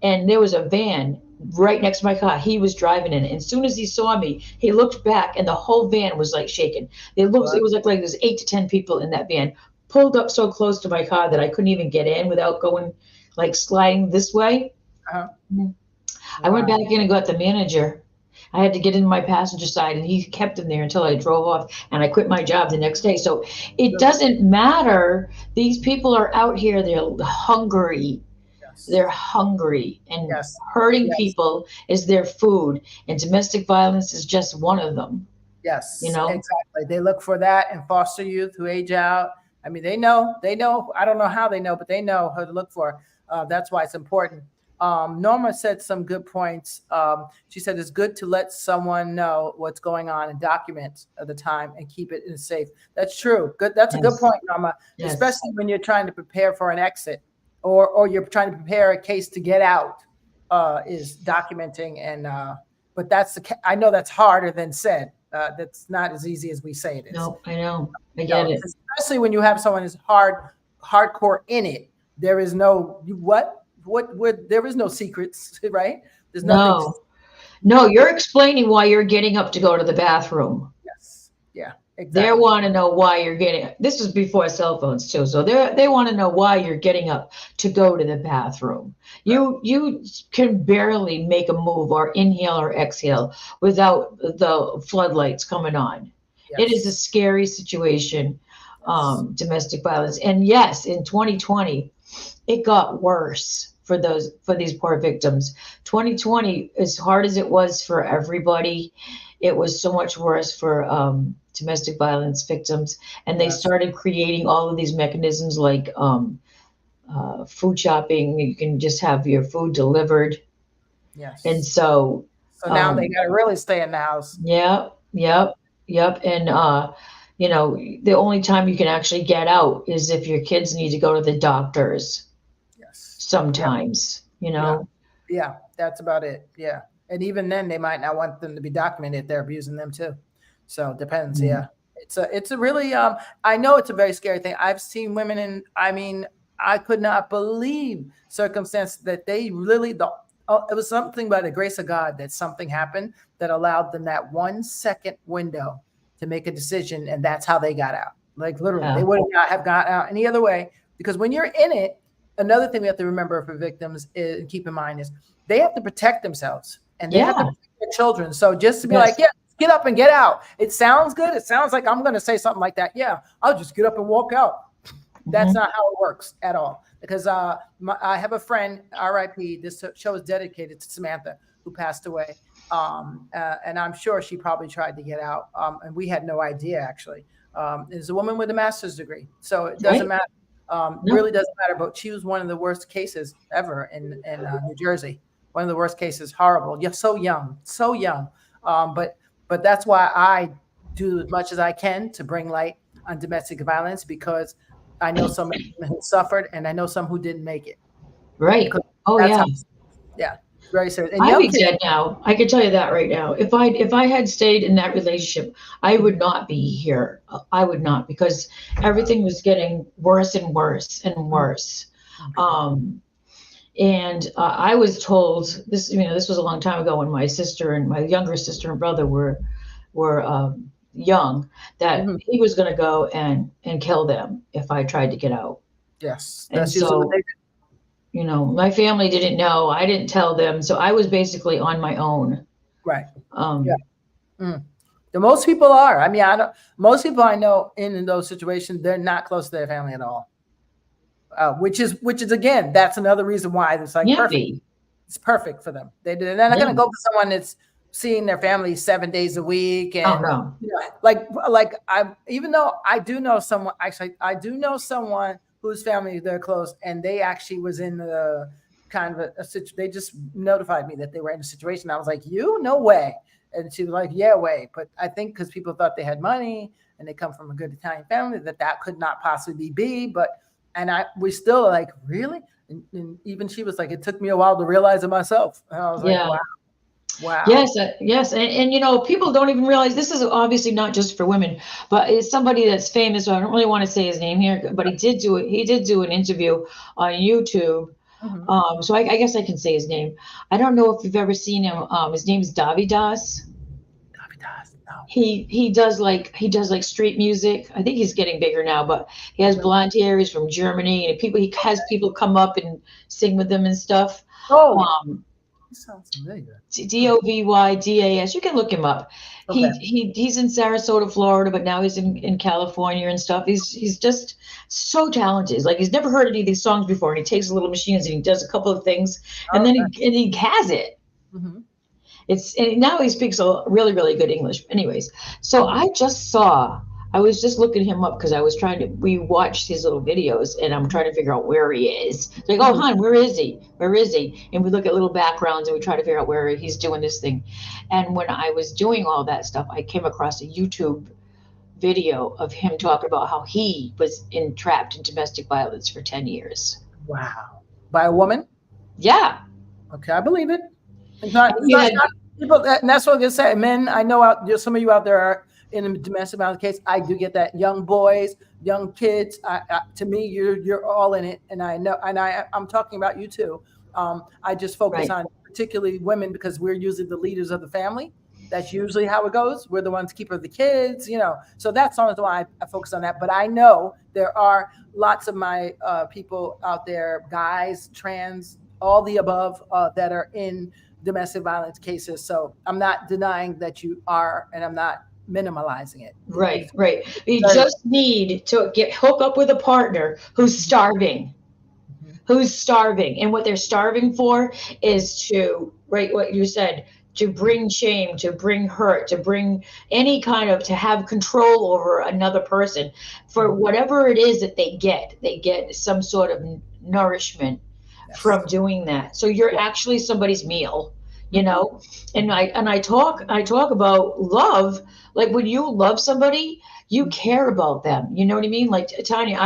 and there was a van right next to my car. He was driving in it. And as soon as he saw me, he looked back, and the whole van was like shaking. It what? was like there's 8 to 10 people in that van. Pulled up so close to my car that I couldn't even get in without going like sliding this way. Uh, I went wow. back in and got the manager. I had to get in my passenger side, and he kept him there until I drove off, and I quit my job the next day. So it Good. doesn't matter. These people are out here, they're hungry. Yes. They're hungry, and Yes. hurting Yes. people is their food, and domestic violence is just one of them, you Yes. know? Exactly. They look for that in foster youth who age out. I mean, they know. They know. I don't know how they know, but they know who to look for. That's why it's important. Norma said some good points. She said it's good to let someone know what's going on and document the time and keep it in safe. That's true. Good. That's a good Yes, point, Norma. yes, Especially when you're trying to prepare for an exit or you're trying to prepare a case to get out. Is documenting and but I know that's harder than said. That's not as easy as we say it is. No, I know. I get it. Especially when you have someone who's hardcore in it. There is no there is no secrets, right? There's nothing. No, you're explaining why you're getting up to go to the bathroom. Yes. Yeah. Exactly. They want to know why you're getting. This was before cell phones too, so they want to know why you're getting up to go to the bathroom. Right. You can barely make a move or inhale or exhale without the floodlights coming on. Yes. It is a scary situation, yes. Domestic violence, and yes, in 2020, it got worse for these poor victims. 2020, as hard as it was for everybody, it was so much worse for domestic violence victims, and they started creating all of these mechanisms like food shopping. You can just have your food delivered. Yes. And so now they got to really stay in the house. Yep. And the only time you can actually get out is if your kids need to go to the doctors. Yes. Sometimes, Yeah, that's about it. Yeah. And even then they might not want them to be documented if they're abusing them too. So it depends. Mm-hmm. Yeah. It's a really, I know it's a very scary thing. I've seen women I could not believe circumstances that they really it was something by the grace of God that something happened that allowed them that 1 second window to make a decision. And that's how they got out. Like literally, they would not have got out any other way, because when you're in it, another thing we have to remember for victims is, keep in mind, is they have to protect themselves and they have to protect their children. So just to be like, get up and get out. It sounds good. It sounds like I'm going to say something like that. Yeah, I'll just get up and walk out. That's not how it works at all. Because I have a friend, RIP, this show is dedicated to Samantha, who passed away. And I'm sure she probably tried to get out. And we had no idea, actually. It's a woman with a master's degree. So it doesn't matter. Really doesn't matter. But she was one of the worst cases ever in New Jersey. One of the worst cases. Horrible. You're so young. But that's why I do as much as I can to bring light on domestic violence, because I know some who suffered and I know some who didn't make it. Right. Yeah. Very serious. And I'd be dead now. I can tell you that right now. If I had stayed in that relationship, I would not be here. I would not, because everything was getting worse and worse and worse. Okay. And I was told this. This was a long time ago when my sister and my younger sister and brother were young, that he was going to go and kill them if I tried to get out. Yes. And so, my family didn't know. I didn't tell them. So I was basically on my own. Right. The most people are. Most people I know in those situations, they're not close to their family at all. Which is again, that's another reason why it's like perfect. It's perfect for them. They're not going to go for someone that's seeing their family 7 days a week. And even though I do know someone, I do know someone whose family they're close, and they actually was in the kind of a situation. They just notified me that they were in a situation. I was like, no way. And she was like, yeah, way. But I think because people thought they had money and they come from a good Italian family, that could not possibly be. We still like, really? And even she was like, it took me a while to realize it myself. And I was like, wow. Wow. Yes. And people don't even realize this is obviously not just for women, but it's somebody that's famous. So I don't really want to say his name here, but he did do an interview on YouTube. Mm-hmm. So I guess I can say his name. I don't know if you've ever seen him. His name is Davidas. No. He does like street music. I think he's getting bigger now, but he has blonde hair. He's from Germany, and he has people come up and sing with him and stuff. Sounds familiar. Dovydas. You can look him up. Okay. He's in Sarasota, Florida, but now he's in California and stuff. He's just so talented. Like, he's never heard any of these songs before, and he takes little machines and he does a couple of things, and then he has it. Mm-hmm. And now he speaks a really, really good English. Anyways, so I was just looking him up because we watched his little videos, and I'm trying to figure out where he is. It's like, oh, hon, where is he? And we look at little backgrounds and we try to figure out where he's doing this thing. And when I was doing all that stuff, I came across a YouTube video of him talking about how he was entrapped in domestic violence for 10 years. Wow. By a woman? Yeah. Okay, I believe it. People, and that's what I'm gonna say. Men, I know there's some of you out there are in a domestic violence case. I do get that. Young boys, young kids. To me, you're all in it, and I know, and I'm talking about you too. I just focus Right. on particularly women because we're usually the leaders of the family. That's usually how it goes. We're the ones keeping the kids, So that's only why I focus on that. But I know there are lots of my people out there, guys, trans, all the above, that are in domestic violence cases. So I'm not denying that you are, and I'm not minimalizing it. Right, It's right. You very. just need to hook up with a partner who's starving, Mhm. and what they're starving for is to, right, what you said, to bring shame, to bring hurt, to bring any kind of, to have control over another person for Mhm. whatever it is that they get some sort of nourishment Yes. from doing that. So you're Yeah. actually somebody's meal, you Mhm. know? And I talk about love, like when you love somebody, you Mhm. care about them. You know what I mean? Like Tanya,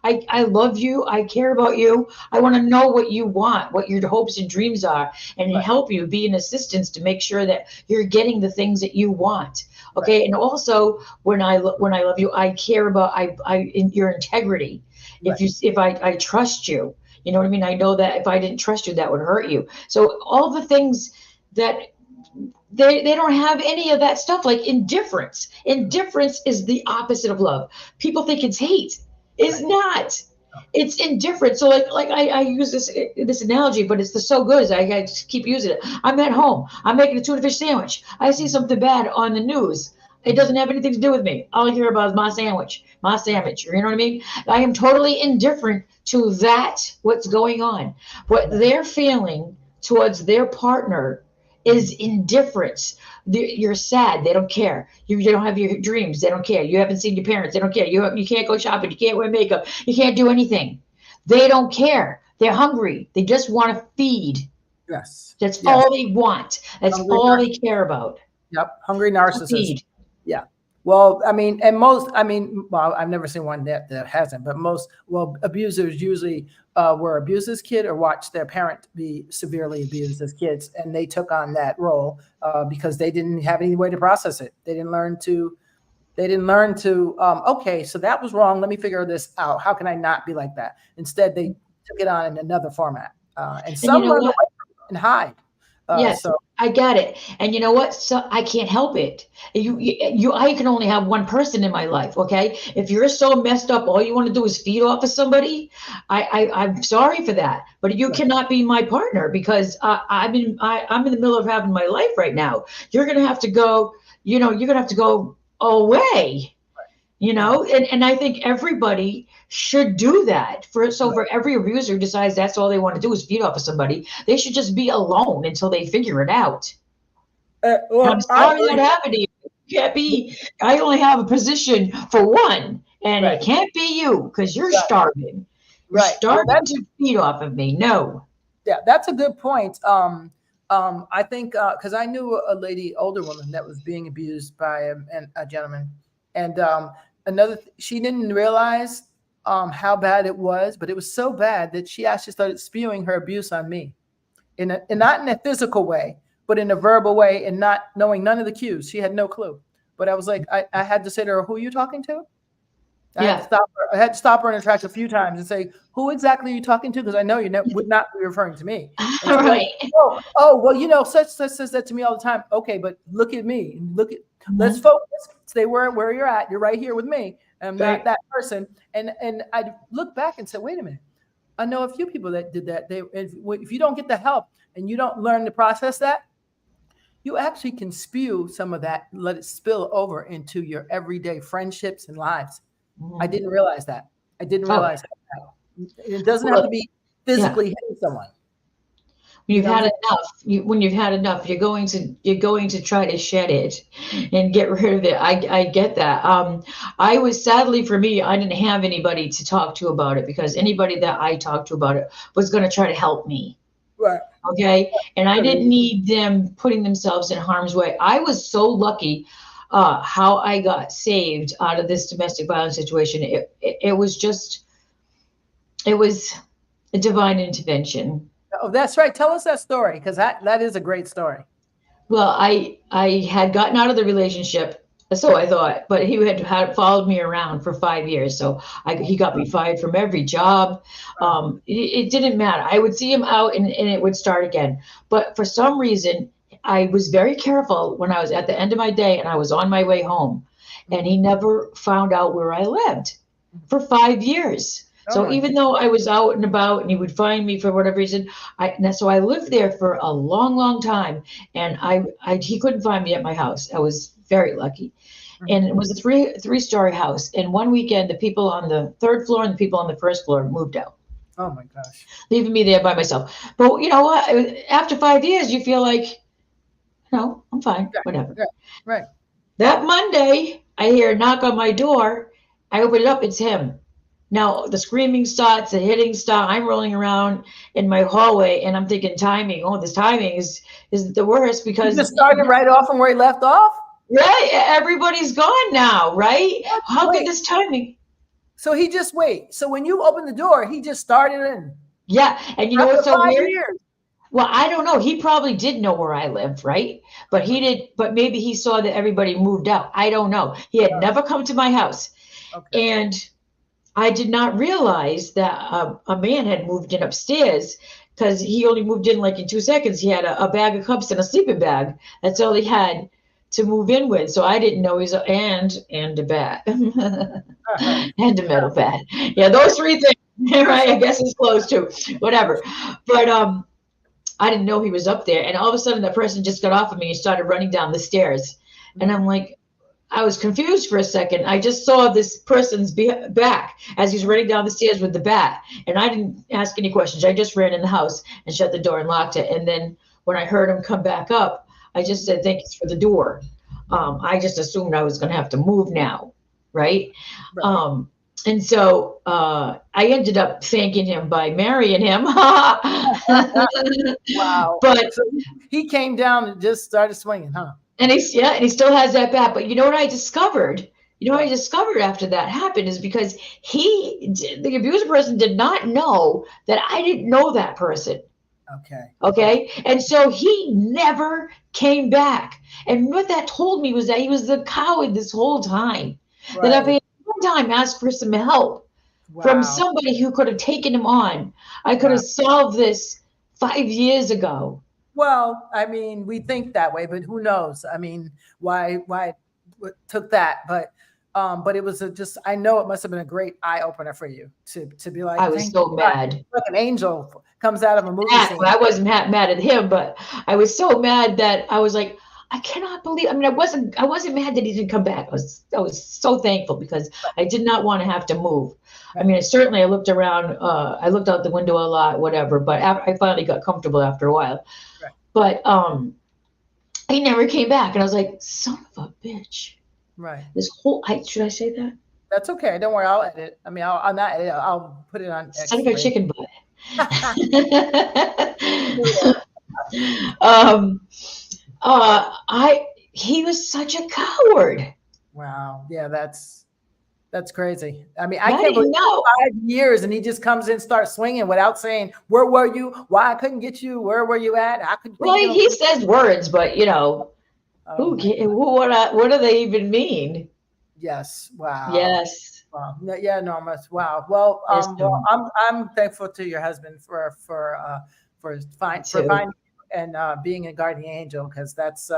I love you. I care about you. I want to know what you want, what your hopes and dreams are, and Right. help you, be an assistance to make sure that you're getting the things that you want. Right. Okay. And also when I love you, I care about in your integrity. Right. If I trust you, you know what I mean? I know that if I didn't trust you, that would hurt you. So all the things that they don't have any of that stuff, like indifference. Indifference is the opposite of love. People think it's hate. It's Right. not. Oh. It's indifference. So like I use this analogy, but it's so good as I just keep using it. I'm at home. I'm making a tuna fish sandwich. I see Mhm. something bad on the news. It Mhm. doesn't have anything to do with me. All I care about is my sandwich, my Right. sandwich. You know what I mean? I am totally indifferent to that, what's going on. What Mhm. they're feeling towards their partner is Mhm. indifference. You're sad. They don't care. You don't have your dreams. They don't care. You haven't seen your parents. They don't care. You can't go shopping. You can't wear makeup. You can't do anything. They don't care. They're hungry. They just want to feed. Yes. That's Yes. all they want. That's Hungry. all they care about. Yep. Hungry To narcissist. feed. Yeah. Well, I mean, and most, I mean, well, I've never seen one that hasn't, but most, well, abusers usually were abused as kid or watched their parent be severely abused as kids, and they took on that role because they didn't have any way to process it. They didn't learn to. They didn't learn to. Okay, so that was wrong. Let me figure this out. How can I not be like that? Instead, they took it on in another format, and And you some know run what? away from it and hide. Yes, So I got it. And you know what? So I can't help it. I can only have one person in my life. Okay. If you're so messed up, all you want to do is feed off of somebody. I'm sorry for that, but you right, cannot be my partner because I'm in the middle of having my life right now. You're gonna have to go. You're gonna have to go away. yeah, And I think everybody should do that. right. For every abuser who decides that's all they want to do is feed off of somebody, they should just be alone until they figure it out. And I'm Well, I sorry that agree. happened to you. You can't be. I only have a position for one, and Right, it can't be you because you're right, starving. You're right. Well, starving to feed off of me. No. yeah, that's a good point. I think because I knew a lady, older woman, that was being abused by a gentleman, and she didn't realize how bad it was, but it was so bad that she actually started spewing her abuse on me, and not in a physical way, but in a verbal way, and not knowing none of the cues. She had no clue. But I was like, I had to say to her, "Who are you talking to?" I had to Yeah. stop her. I had to stop her in her tracks a few times and say, "Who exactly are you talking to?" Because I know would not be referring to me. And All she's like, right. "Oh, well, such says that to me all the time." Okay, but look at me. Let's Mhm. focus. Stay where you're at. You're right here with me. I'm not Right. that person. And I look back and say, "Wait a minute. I know a few people that did that. If you don't get the help and you don't learn to process that, you actually can spew some of that, let it spill over into your everyday friendships and lives." I Mhm. didn't realize that. I didn't Oh, realize that. It doesn't have to well, be yeah. physically hitting someone. When You you've know what I'm had saying? enough, when you've had enough, you're going to try to shed it and get rid of it. I get that. I was, sadly for me, I didn't have anybody to talk to about it because anybody that I talked to about it was going to try to help me. Right. Okay, and I Good. didn't need them putting themselves in harm's way. I was so lucky how I got saved out of this domestic violence situation. It was a divine intervention. Oh, that's right. Tell us that story because that is a great story. Well, I had gotten out of the relationship, so I thought, but he had followed me around for 5 years. So he got me fired from every job. Wow. It didn't matter. I would see him out and it would start again. But for some reason, I was very careful when I was at the end of my day and I was on my way home, and he never found out where I lived for 5 years. Oh So my even God. though I was out and about and he would find me for whatever reason, so I lived there for a long, long time, and he couldn't find me at my house. I was very lucky, and Mhm. it was a three-story house. And one weekend, the people on the third floor and the people on the first floor moved out, Oh my gosh. leaving me there by myself. But you know what? After 5 years, you feel like, no, I'm fine, Yeah. whatever. Yeah. Right. That Monday, I hear a knock on my door. I open it up. It's him. Now the screaming starts, the hitting starts. I'm rolling around in my hallway, and I'm thinking, timing. Oh, this timing is the worst He just because started right off from where he left off. right, everybody's gone now, right? What? How could Wait. this timing? So he just wait. So when you opened the door, he just started in Yeah, and you know after what's so five weird? years. Well, I don't know. He probably did know where I lived, right? But he Okay. did. But maybe he saw that everybody moved out. I don't know. He had Oh, never come to my house, okay. and I did not realize that a man had moved in upstairs because he only moved in like in 2 seconds. He had a bag of cups and a sleeping bag. That's all he had to move in with. So I didn't know he's and a bat and a metal bat. Yeah, those three things. Right, I guess it's close to whatever. But I didn't know he was up there, and all of a sudden, that person just got off of me and started running down the stairs, and I'm like, I was confused for a second. I just saw this person's back as he's running down the stairs with the bat, and I didn't ask any questions. I just ran in the house and shut the door and locked it. And then when I heard him come back up, I just said, "Thanks for the door." I just assumed I was going to have to move now, right? Right. Um, and so I ended up thanking him by marrying him. Wow. But So he came down and just started swinging, huh? and he's yeah, and he still has that bat. But you know what I discovered? You know what I What? discovered after that happened is because the abuser person, did not know that I didn't know that person. Okay. Okay. Okay, and so he never came back. And what that told me was that he was the coward this whole time. That if he Right. had one time asked for some help from Wow. somebody who could have taken him on, I could Wow. have solved this 5 years ago. Well, I mean, we think that way, but who knows? I mean, why it took that? But it was just. I know it must have been a great eye opener for you to be I like, was thank so God, mad. like an angel comes out of a movie Mad. Well, scene. I wasn't mad at him, but I was so mad that I was like, I cannot believe. I mean, I wasn't mad that he didn't come back. I was so thankful because I did not want to have to move. I Right. mean, certainly I looked around. I looked out the window a lot, whatever. But I finally got comfortable after a while. Right. But he never came back, and I was like, son of a bitch. Right. This whole. Should I say that? That's okay. Don't worry. I'll edit. I mean, I'll not edit. I'll put it on Son of a X-ray. chicken butt. um, I he was such a coward. Wow. Yeah, that's crazy. I mean, I And I can't believe didn't know. 5 years and he just comes in, starts swinging without saying, "Where were you? Why I couldn't get you? Where were you at? I couldn't think Well, you're gonna." he says words, but Oh my God. what do they even mean? Yes. Wow. Yes, Wow. Yeah, enormous. Wow. Well, yes, I'm thankful to your husband for too. finding you and being a guardian angel because that's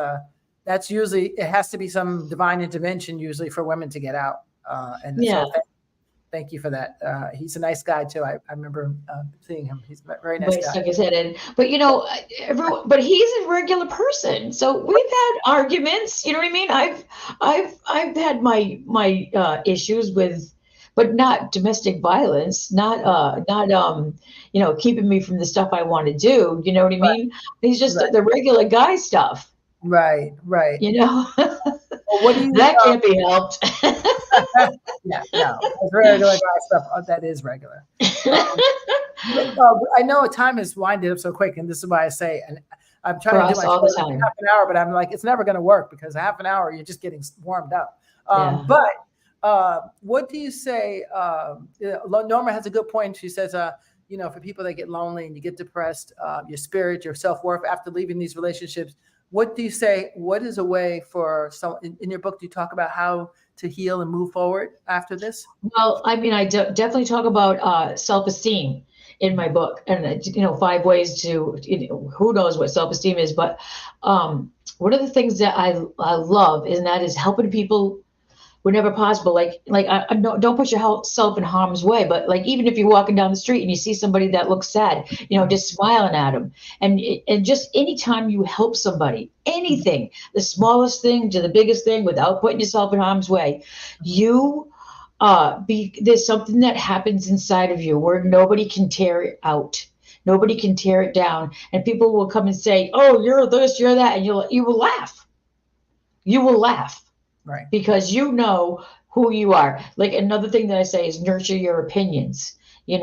usually it has to be some divine intervention usually for women to get out. And Yeah, so thank you for that. He's a nice guy too. I remember seeing him. He's a very nice but he guy. stuck his head in. But but he's a regular person. So we've had arguments. You know what I mean? I've had my issues with, but not domestic violence. Not keeping me from the stuff I want to do. You know what I Right. mean? He's just Right. the regular guy stuff. Right. Right. You know, Well, what do you? that can't be helped. Yeah. No, it's regular guy stuff. That is regular. Um, I know time has winded up so quick, and this is why I say, and I'm For trying to do us my all show the in time. half an hour, but I'm like, it's never going to work because a half an hour you're just getting warmed up. Yeah. But what do you say? Norma has a good point. She says, for people that get lonely and you get depressed, your spirit, your self worth after leaving these relationships what do you say? What is a way for some in your book? Do you talk about how to heal and move forward after this? Well, I mean, definitely talk about self-esteem in my book, and 5 ways to, who knows what self-esteem is, but one of the things that I love, and that is helping people whenever possible. Like I don't put yourself in harm's way, but like even if you're walking down the street and you see somebody that looks sad, just smiling at them, and just anytime you help somebody, anything, the smallest thing to the biggest thing, without putting yourself in harm's way, you there's something that happens inside of you where nobody can tear it out. Nobody can tear it down, and people will come and say, "Oh, you're this, you're that," and you will laugh. You will laugh. Right. Because you know who you are. Like, another thing that I say is nurture your opinions. You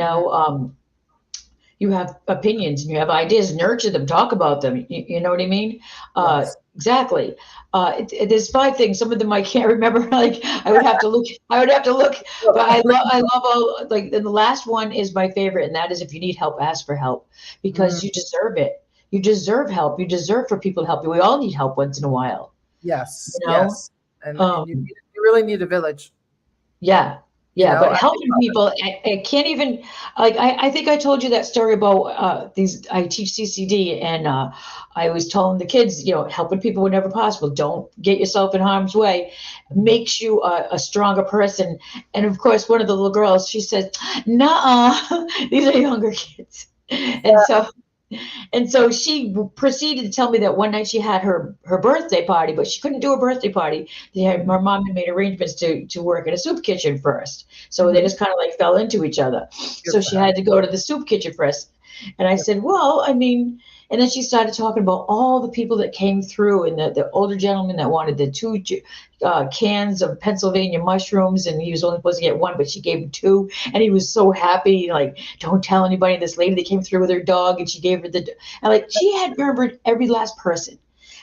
have opinions and you have ideas, nurture them, talk about them. You know what I mean? Yes. Exactly. There's 5 things. Some of them I can't remember. Like, I would have to look. But I love all. Like, and the last one is my favorite, and that is, if you need help, ask for help, because you deserve it. You deserve help. You deserve for people to help you. We all need help once in a while. Yes. You know? Yes. And you really need a village. Yeah. Yeah, but helping people, I can't even, like, I think I told you that story about I teach CCD, and I was telling the kids, helping people whenever possible. Don't get yourself in harm's way. Makes you a stronger person. And of course, one of the little girls, she said, "Nuh-uh," these are younger kids. And so she proceeded to tell me that one night she had her birthday party, but she couldn't do a birthday party. My mom had made arrangements to work in a soup kitchen first. So they just kind of like fell into each other. So she had to go to the soup kitchen first. And I said, well, I mean, and then she started talking about all the people that came through, and the older gentleman that wanted the 2 cans of Pennsylvania mushrooms, and he was only supposed to get 1, but she gave him 2, and he was so happy. Like, don't tell anybody. This lady that came through with her dog, and she gave her and like, she had remembered every last person.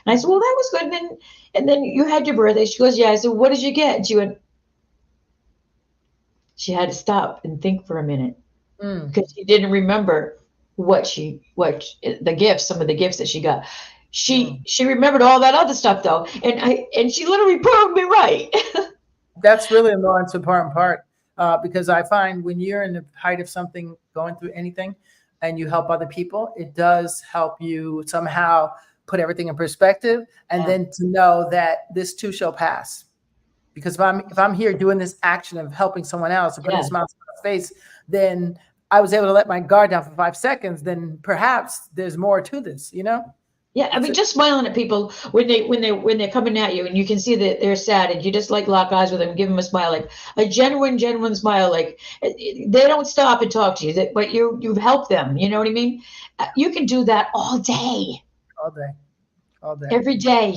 And I said, well, that was good. And then you had your birthday. She goes, yeah. I said, what did you get? And she went. She had to stop and think for a minute, because she didn't remember the gifts, some of the gifts that she got. She remembered all that other stuff though, and she literally proved me right. That's really the most important part, because I find when you're in the height of something, going through anything, and you help other people, it does help you somehow put everything in perspective, and then to know that this too shall pass. Because if I'm here doing this action of helping someone else and putting a smile on my face, then I was able to let my guard down for 5 seconds. Then perhaps there's more to this, Yeah, I mean, just smiling at people when they're coming at you, and you can see that they're sad, and you just like lock eyes with them, and give them a smile, like a genuine smile. Like, they don't stop and talk to you, but you've helped them. You know what I mean? You can do that all day. All day, every day.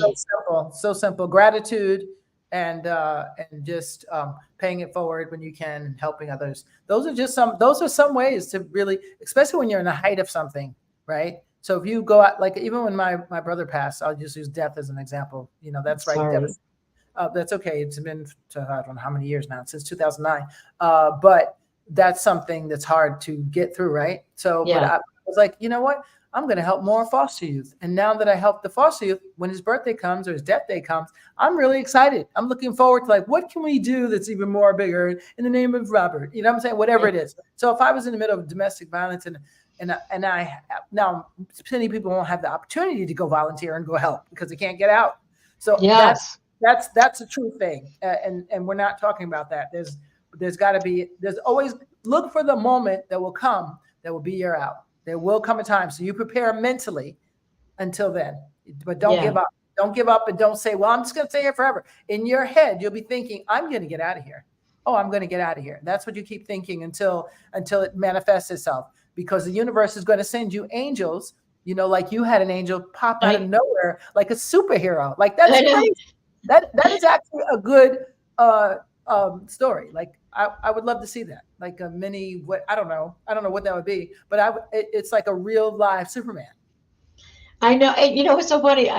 So simple. Gratitude and just paying it forward when you can, and helping others. Those are some ways to really, especially when you're in the height of something, right? So if you go out, like even when my brother passed, I'll just use death as an example. That's right. That's okay. It's been I don't know how many years now, since 2009. But that's something that's hard to get through, right? So, but I was like, you know what? I'm going to help more foster youth. And now that I help the foster youth, when his birthday comes or his death day comes, I'm really excited. I'm looking forward to, like, what can we do that's even more bigger in the name of Robert? You know what I'm saying? Whatever it is. So if I was in the middle of domestic violence and I now, many people won't have the opportunity to go volunteer and go help because they can't get out. So that's a true thing. And we're not talking about that. There's always, look for the moment that will come that will be your out. There will come a time. So you prepare mentally until then, but don't give up. Don't give up, and don't say, well, I'm just going to stay here forever. In your head, you'll be thinking, I'm going to get out of here. Oh, I'm going to get out of here. That's what you keep thinking until it manifests itself, because the universe is going to send you angels, like you had an angel pop out of nowhere, like a superhero. Like, that's crazy. That is actually a good story. Like, I would love to see that, like a mini. I don't know what that would be, but it's like a real live Superman. I know. And what's so funny?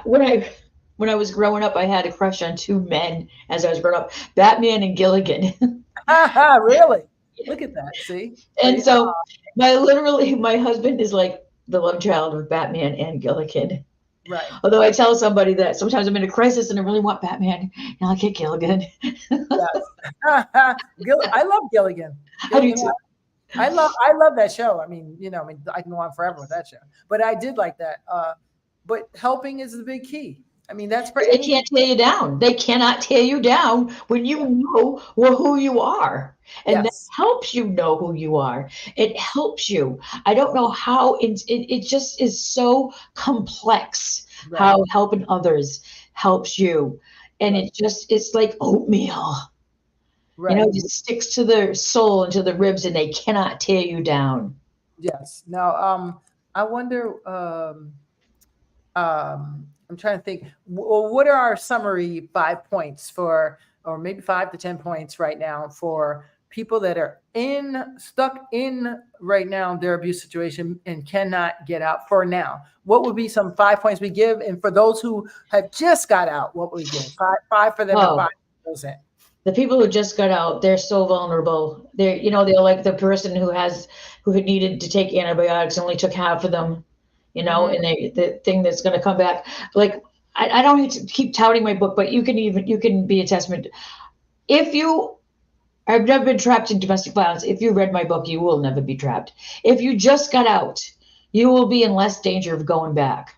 When I was growing up, I had a crush on 2 men as I was growing up: Batman and Gilligan. Really? Look at that. See? And so my husband is like the love child of Batman and Gilligan. Right. Although I tell somebody that sometimes I'm in a crisis and I really want Batman, and I'll get Gilligan. Yes. I love Gilligan. I do Gilligan. too. I love that show. I mean, I can go on forever with that show. But I did like that. But helping is the big key. I mean, that's for They any. can't tear you down. They cannot tear you down when you know who you are. And that Yes. helps you know who you are. It helps you. I don't know how it just is so complex Right. how helping others helps you. And Right. it's like oatmeal. Right. It sticks to the soul and to the ribs and they cannot tear you down. Yes. Now, I wonder. I'm trying to think. What are our summary 5 points for, or maybe 5 to 10 points right now for people that are stuck in right now their abuse situation and cannot get out for now? What would be some 5 points we give? And for those who have just got out, what would we give? Five for them and Oh, 5%. the people who just got out, they're so vulnerable. They're like the person who had needed to take antibiotics only took half of them, Mm-hmm. and the thing that's going to come back. Like, I don't need to keep touting my book, but you can be a testament. If you have never been trapped in domestic violence, if you read my book, you will never be trapped. If you just got out, you will be in less danger of going back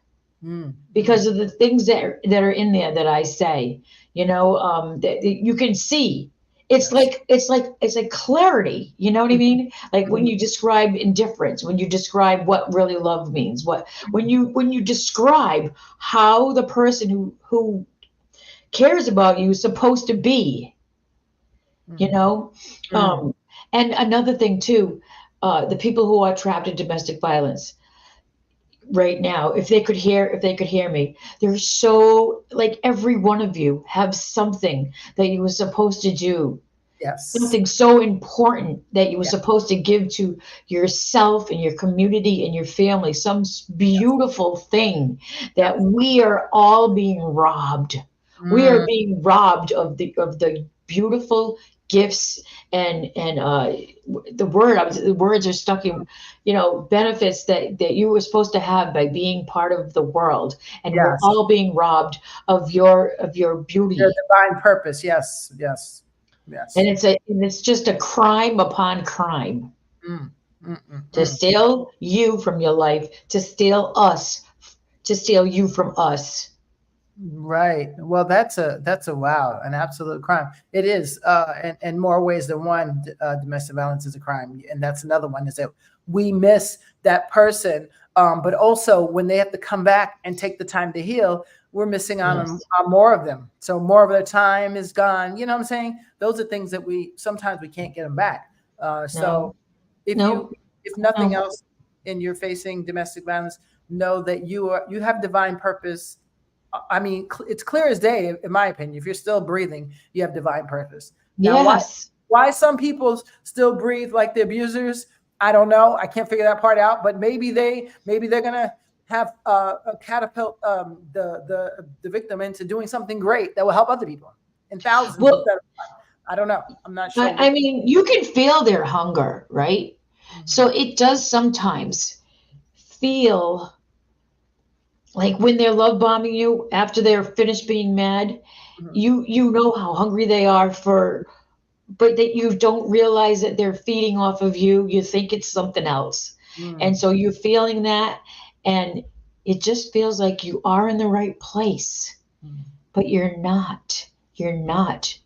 because of the things that are in there that I say, that you can see. Yes. It's like clarity. You know what I mean? Like when Mhm. you describe indifference, when you describe what really love means, when you describe how the person who cares about you is supposed to be, you Mhm. know. Mhm. And another thing too, the people who are trapped in domestic violence right now, if they could hear me, they're so, like, every one of you have something that you were supposed to do, Yes. something so important that you were Yeah. supposed to give to yourself and your community and your family, some Yes. beautiful thing that Yes. we are all being robbed. We are Mm. being robbed of the beautiful gifts and the words are stuck in, benefits that you were supposed to have by being part of the world, and we're Yes. all being robbed of your Your beauty. divine purpose. Yes. Yes. And Yes. it's just a crime upon crime Mm. Mm, mm, to mm. steal you from your life, to steal you from us. Right. Well, that's a wow, an absolute crime. It is, in more ways than one. Domestic violence is a crime, and that's another one. Is that we miss that person, but also when they have to come back and take the time to heal, we're missing Yes. on more of them. So more of their time is gone. You know what I'm saying? Those are things that we sometimes we can't get them back. So No. if No. if nothing No. else, and you're facing domestic violence, know that you have divine purpose. I mean, it's clear as day, in my opinion. If you're still breathing, you have divine purpose. Now, Yes. why some people still breathe like the abusers, I don't know. I can't figure that part out. But maybe they're gonna have a catapult the victim into doing something great that will help other people and thousands Well, instead of one. I don't know. I'm not sure I what. mean, you can feel their hunger, right? So Mhm. it does sometimes feel like when they're love bombing you after they're finished being mad, Mhm. you know how hungry they are for, but that you don't realize that they're feeding off of you. You think it's something else. And Mm. so you're feeling that, and it just feels like you are in the right place, Mm. but you're not. You're not.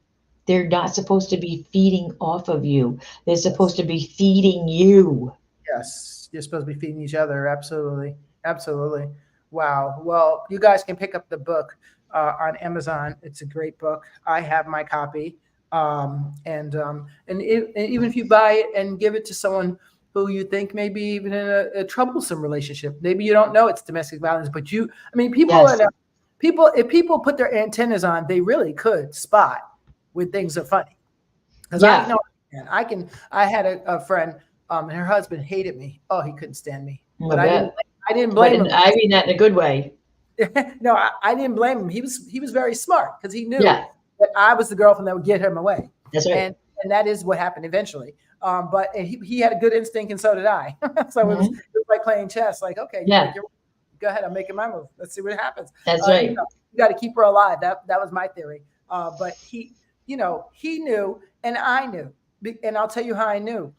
They're not supposed to be feeding off of you. They're Yes. supposed to be feeding you. Yes, you're supposed to be feeding each other. Absolutely. Absolutely. Wow. Well, you guys can pick up the book on Amazon. It's a great book. I have my copy. And even if you buy it and give it to someone who you think maybe even in a troublesome relationship, maybe you don't know it's domestic violence, but I mean, Yes. if people put their antennas on, they really could spot when things are funny. Because I've Yeah. known, and I had a friend, and her husband hated me. Oh, he couldn't stand me. I But bet. I didn't But blame him. I mean that in a good way. No, I didn't blame him. He was very smart because he knew Yeah, that I was the girlfriend that would get him away, that's right. and and that is what happened eventually. But he had a good instinct, and so did I. So it was Hmm. it was like playing chess. Like, okay, you break Yeah. your Go ahead, I'm making my move. Let's see what happens. That's You right. know, you got to keep her alive. That was my theory. But he knew, and I knew, and I'll tell you how I knew.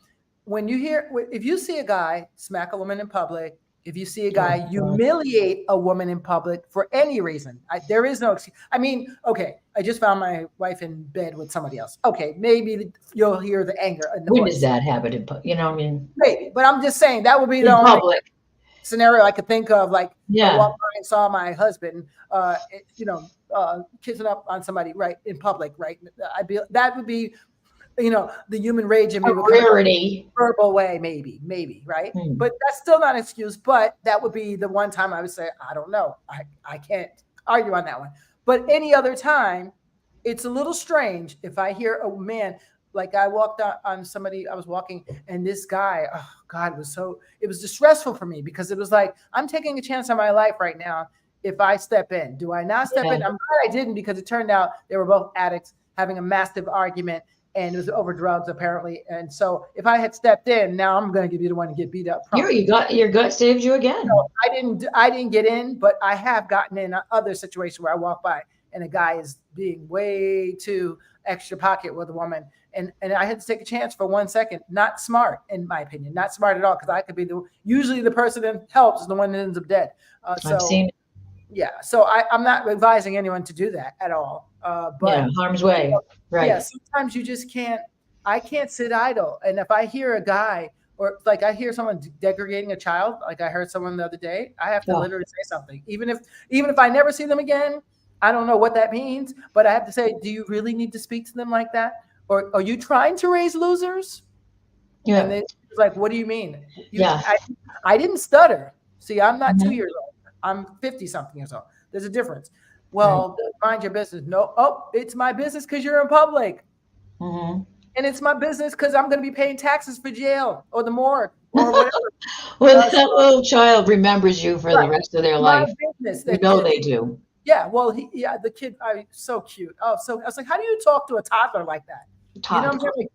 When you hear, if you see a guy smack a woman in public, if you see a Oh, guy humiliate a woman in public for any reason, there is no excuse. I mean, okay, I just found my wife in bed with somebody else. Okay, maybe you'll hear the anger in the when does voice. that happen? I mean, Maybe, but I'm just saying that would be the in only public. scenario I could think of. Like if I Yeah. walked by and saw my husband, kissing up on somebody right in public, right? That would be, the human rage in A me would come out rarity. verbal way, maybe, right? Hmm. But that's still not an excuse. But that would be the one time I would say, I don't know. I can't argue on that one. But any other time, it's a little strange if I hear a man, like I walked on somebody, I was walking, and this guy, oh God, it was distressful for me because it was like, I'm taking a chance on my life right now. If I step in, do I not step Yeah. in? I'm glad I didn't, because it turned out they were both addicts having a massive argument, and it was over drugs apparently. And so if I had stepped in, now I'm going to be the one to get beat up. You got your gut saved you again. So I didn't get in, but I have gotten in other situations where I walk by and a guy is being way too extra pocket with a woman. And I had to take a chance for 1 second. Not smart, in my opinion. Not smart at all, because I could be usually the person that helps is the one that ends up dead. I've seen it. Yeah. So I'm not advising anyone to do that at all. But harm's way. Right. Yeah, sometimes you just can't. I can't sit idle. And if I hear a guy, or like I hear someone degrading a child, like I heard someone the other day, I have to literally say something. Even if I never see them again, I don't know what that means, but I have to say, do you really need to speak to them like that? Or are you trying to raise losers? Yeah. And it's like, what do you mean? Yeah. I didn't stutter. See, I'm not Mhm. 2 years old. I'm 50 something years old. There's a difference. Well, mind your business. No, it's my business because you're in public. Mhm. And it's my business because I'm going to be paying taxes for jail or the morgue or whatever. Well, that little child remembers you for the rest of their My life. business. You know they do. Yeah. Well, the kid, so cute. Oh, so I was like, how do you talk to a toddler like that? You know what I'm saying?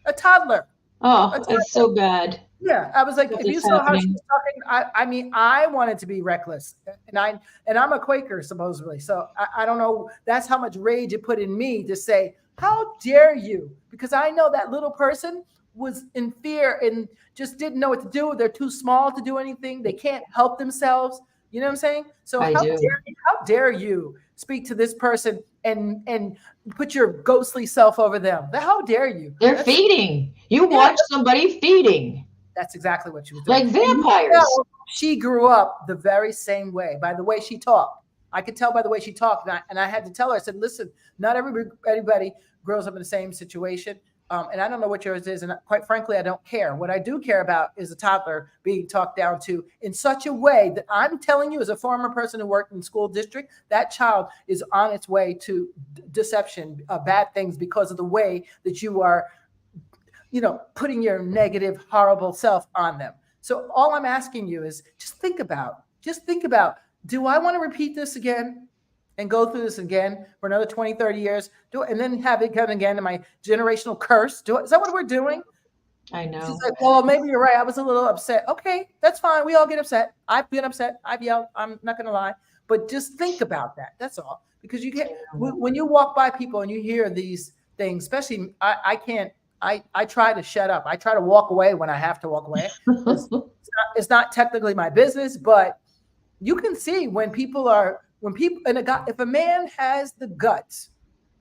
A toddler. Oh, it's so bad. Yeah, I was like, What if you is saw how happening? she was talking, I mean, I wanted to be reckless, and I'm a Quaker supposedly, so I don't know. That's how much rage it put in me to say, how dare you? Because I know that little person was in fear and just didn't know what to do. They're too small to do anything. They can't help themselves. You know what I'm saying? So I do. how dare you speak to this person and put your ghostly self over them? How dare you? They're feeding. You watch somebody feeding. That's exactly what she was doing. Like vampires. She grew up the very same way, by the way she talked. I could tell by the way she talked. And I had to tell her, I said, listen, not everybody grows up in the same situation. And I don't know what yours is. And quite frankly, I don't care. What I do care about is a toddler being talked down to in such a way that I'm telling you, as a former person who worked in school district, that child is on its way to deception, bad things, because of the way that you are putting your negative, horrible self on them. So all I'm asking you is just think about, do I want to repeat this again and go through this again for another 20, 30 years? And then have it come again to my generational curse? Is that what we're doing? I know. She's like, well, maybe you're right. I was a little upset. Okay, that's fine. We all get upset. I've been upset. I've yelled. I'm not going to lie. But just think about that. That's all. Because when you walk by people and you hear these things, especially, I can't, I try to shut up. I try to walk away when I have to walk away. It's not technically my business, but you can see if a man has the guts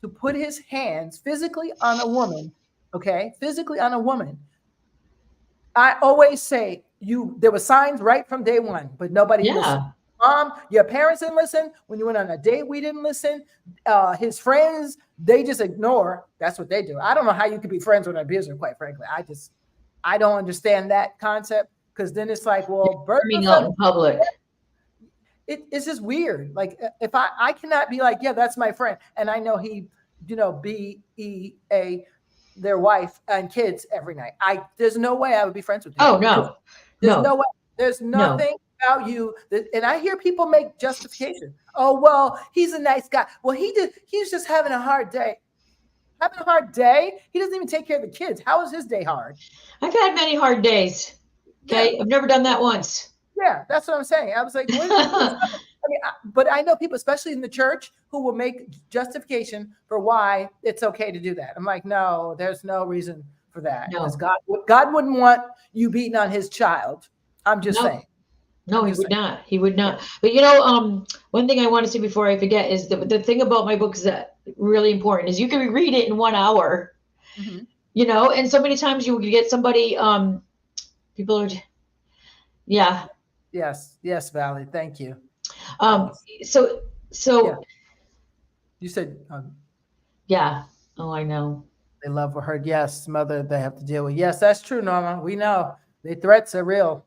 to put his hands physically on a woman, I always say there were signs right from day one, but nobody listened. Mom, your parents didn't listen. When you went on a date, we didn't listen. His friends, they just ignore. That's what they do. I don't know how you could be friends with an abuser, quite frankly. I don't understand that concept, because then it's like, well, coming out in public. It's just weird. Like, if I cannot be like, yeah, that's my friend, and I know he, BEA, their wife and kids every night. There's no way I would be friends with you. Oh no, there's no way. There's nothing about you and I hear people make justification. Oh, well, he's a nice guy. Well, he's just having a hard day. Having a hard day? He doesn't even take care of the kids. How is his day hard? I've had many hard days. Okay. Yeah. I've never done that once. Yeah, that's what I'm saying. I was like, what? I mean, but I know people, especially in the church, who will make justification for why it's okay to do that. I'm like, no, there's no reason for that because No, God wouldn't want you beating on His child. I'm just no, saying. no, I'm he just would saying. not. He would Yeah. not. But one thing I want to say before I forget is the thing about my book is that really important is you can read it in 1 hour, Hmm. and so many times you get somebody, people are, yeah. Yes. Yes, Valley. Thank you. Um, Yes. so, Yeah. so, You said yeah. Oh, I know. they love what heard. Yes, mother, they have to deal with. Yes, that's true, Norma. We know the threats are real.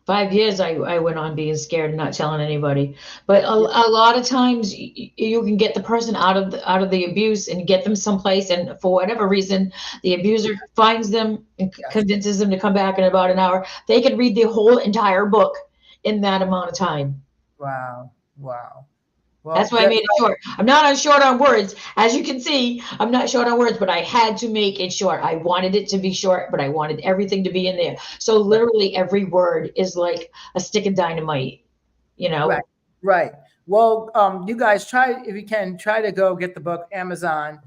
5 years I went on being scared and not telling anybody. But a, Yeah. a lot of times you can get the person out of the abuse and get them someplace, and for whatever reason, the abuser finds them and Yes. convinces them to come back in about an hour. They can read the whole entire book in that amount of time. Wow. Wow. That's Well, why I made it short. I'm not on short on words. As you can see, I'm not short on words, but I had to make it short. I wanted it to be short, but I wanted everything to be in there. So right. literally every word is like a stick of dynamite, you Right, know? right. Well, you guys try if you can try to go get the book. Amazon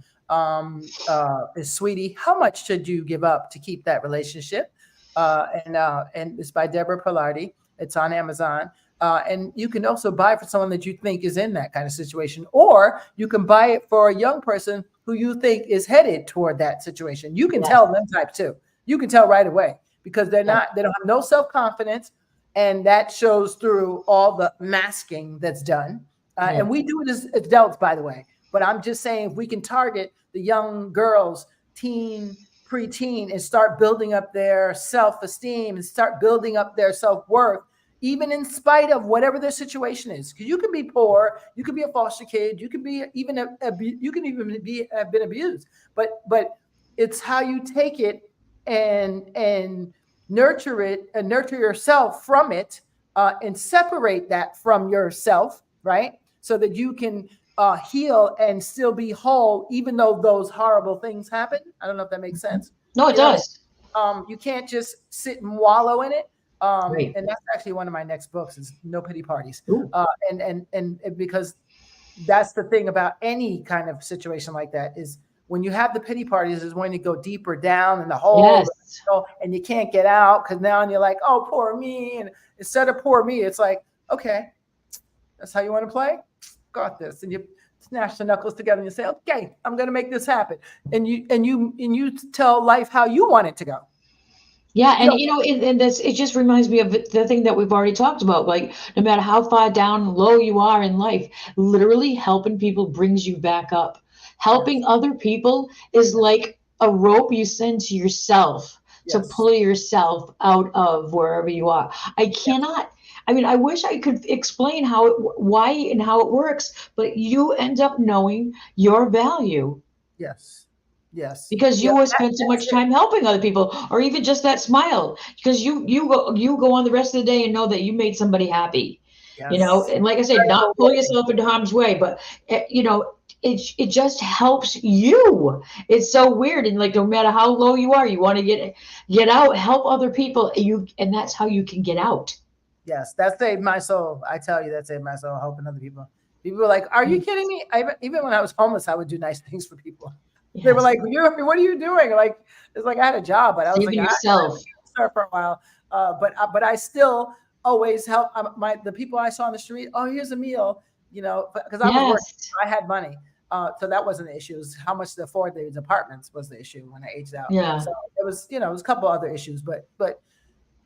is Sweetie. How much should you give up to keep that relationship? And it's by Debra Palardy. It's on Amazon. And you can also buy it for someone that you think is in that kind of situation, or you can buy it for a young person who you think is headed toward that situation. You can Yes. tell them type too. You can tell right away because Yeah. they don't have no self confidence, and that shows through all the masking that's done. Yeah. And we do it as adults, by the way. But I'm just saying, if we can target the young girls, teen, preteen, and start building up their self-esteem and start building up their self-worth, even in spite of whatever their situation is. Because you can be poor, you can be a foster kid, you can be even you can even be have been abused. But it's how you take it and nurture it and nurture yourself from it, and separate that from yourself, right? So that you can heal and still be whole, even though those horrible things happen. I don't know if that makes sense. No, it You know what I mean? does. You can't just sit and wallow in it. Right. And that's actually one of my next books is No Pity Parties. Ooh. And because that's the thing about any kind of situation like that is when you have the pity parties is when you go deeper down in the hole, Yes. and you can't get out because now you're like, oh, poor me. And instead of poor me, it's like, okay, that's how you want to play? Got this. And you snatch the knuckles together and you say, okay, I'm going to make this happen. And you tell life how you want it to go. Yeah, You and don't. and this it just reminds me of the thing that we've already talked about. Like, no matter how far down low you are in life, literally helping people brings you back up. Helping Yes. other people is Yes. like a rope you send to yourself to Yes. pull yourself out of wherever you are. I Yes. cannot. I mean, I wish I could explain why and how it works, but you end up knowing your value Yes. Yes. because Yeah. you will spend so That's much it. time helping other people, or even just that smile, because you go on the rest of the day and know that you made somebody happy, Yes. and like I said, Very not pull rewarding. yourself into harm's way, but it just helps you. It's so weird, and like no matter how low you are, you want to get out, help other people, and that's how you can get out. Yes, that saved my soul. I tell you, that saved my soul. Helping other people. People were like, "Are you kidding me?" Even when I was homeless, I would do nice things for people. They were Yes, like, what are you doing?" Like it's like I had a job, but I was saving like, I yourself. start for a while. But I still always help the people I saw on the street. Oh, here's a meal, because I was working, Yes. I had money, so that wasn't the issue. It was how much to afford these apartments was the issue when I aged out. Yeah. So it was a couple other issues, but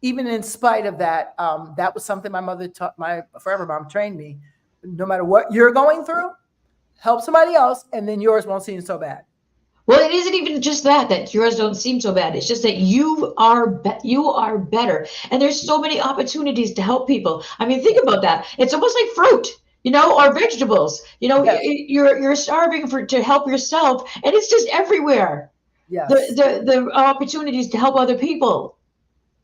even in spite of that, that was something my mother taught, my forever mom trained me. No matter what you're going through, help somebody else, and then yours won't seem so bad. Well, it isn't even just that yours don't seem so bad. It's just that you are better, and there's so many opportunities to help people. I mean, think about that. It's almost like fruit, or vegetables. Yes, You're starving to help yourself, and it's just everywhere. The yes, the opportunities to help other people.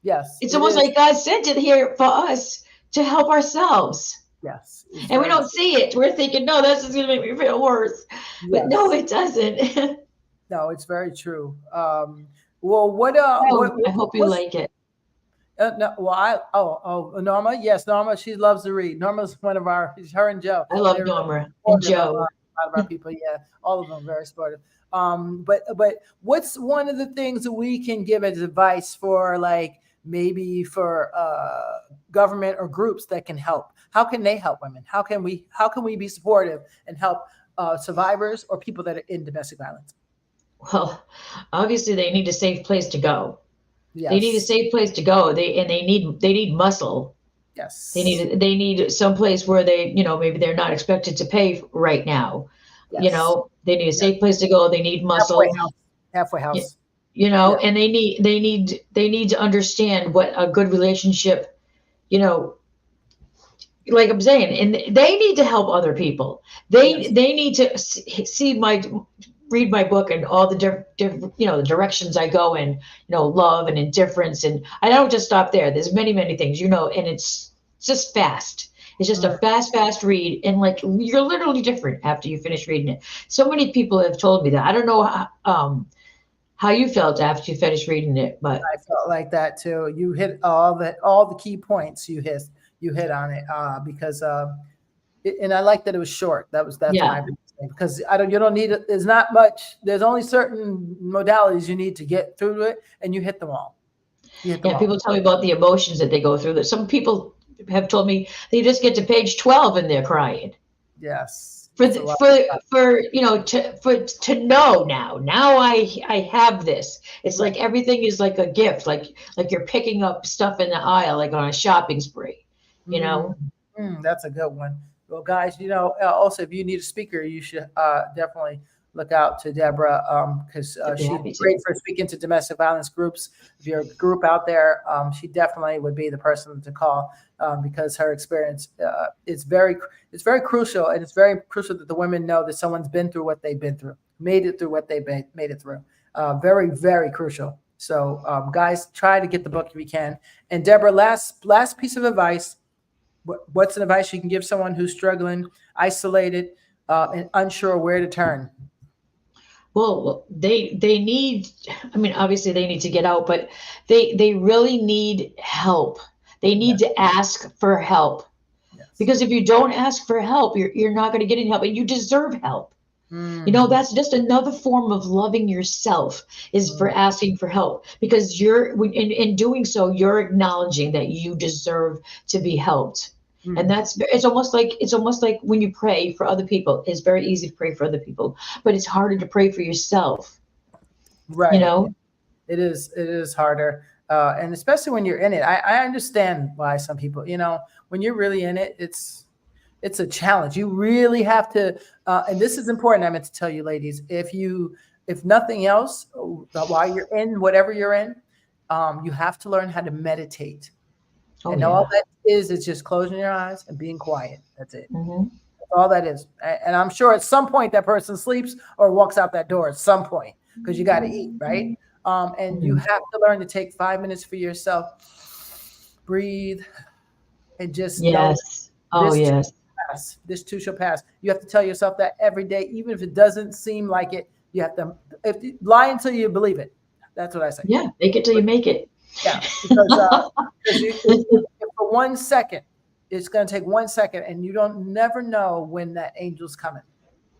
yes. It's It almost is. like God sent it here for us to help ourselves, Yes, it's and we very don't true. see it. We're thinking, no, this is going to make me feel worse, but no, Yes, it doesn't. no, it's very true. Well, Oh, I hope you what's like it. No, well, Norma, yes, Norma, she loves to read. Norma's one of her and Joe. I love They're really Norma and supportive of Joe. a lot of our people. Yeah, all of them very supportive. But what's one of the things that we can give as advice for, like, maybe for government or groups that can help? How can they help women? How can we be supportive and help survivors or people that are in domestic violence? Well, obviously they need a safe place to go. They need a Yes, safe place to go. They need muscle. yes, They need some place where maybe they're not expected to pay right now. yes. They need a Yeah. safe place to go. They need Halfway muscle. house. Halfway y- house. Yeah. And they need to understand what a good relationship, you know, like I'm saying, and they need to help other people. They Yes. they need to read my book and all the different the directions I go in, love and indifference, and I don't just stop there. There's many things, and it's just fast. It's just a Mm. fast read, and like you're literally different after you finish reading it. So many people have told me that. I don't know how you felt after you finished reading it, but I felt like that too. You hit all the key points. You hit on it because and I like that it was short. That's yeah. my biggest thing, because I don't you don't need it. There's not much. There's only certain modalities you need to get through it, and you hit them all. You hit them Yeah, all. people tell me about the emotions that they go through. That some people have told me they just get to page 12 and they're crying. Yes, For it's a the, lot. to know now I have this. It's Right. like everything is like a gift, like you're picking up stuff in the aisle, like on a shopping spree. You Mm, know? that's a good one. Well, guys, also, if you need a speaker, you should definitely look out to Deborah, because I'd be she's happy to. great for speaking to domestic violence groups. If you're a group out there, she definitely would be the person to call, because her experience it's very crucial, and it's very crucial that the women know that someone's been through what they've been through, made it through what made it through. Very, very crucial. So, guys, try to get the book if you can. And Deborah, last piece of advice. What's an advice you can give someone who's struggling, isolated, and unsure where to turn? Well, they need. I mean, obviously they need to get out, but they really need help. They need Yes, to ask for help. yes. Because if you don't ask for help, you're not going to get any help, and you deserve help. Mm, That's just another form of loving yourself, is for mm, asking for help, because in doing so, you're acknowledging that you deserve to be helped. And mm. it's almost like when you pray for other people, it's very easy to pray for other people, but it's harder to pray for yourself, you Right. know? It is harder, and especially when you're in it. I understand why some people, when you're really in it, it's a challenge. You really have to, and this is important. I meant to tell you, ladies, if nothing else, while you're in whatever you're in, you have to learn how to meditate. Oh And all yeah. that is just closing your eyes and being quiet. That's it. Hmm. That's all that is. And I'm sure at some point that person sleeps or walks out that door at some point, because you got to eat, right? And you Hmm. have to learn to take 5 minutes for yourself, breathe, and just know Yes. Oh this too yes. shall pass. This too shall pass. You have to tell yourself that every day, even if it doesn't seem like it. You have to lie until you believe it. That's what I say. Yeah, make it till you make it. Yeah, because if for 1 second, it's going to take 1 second, and you don't never know when that angel's coming.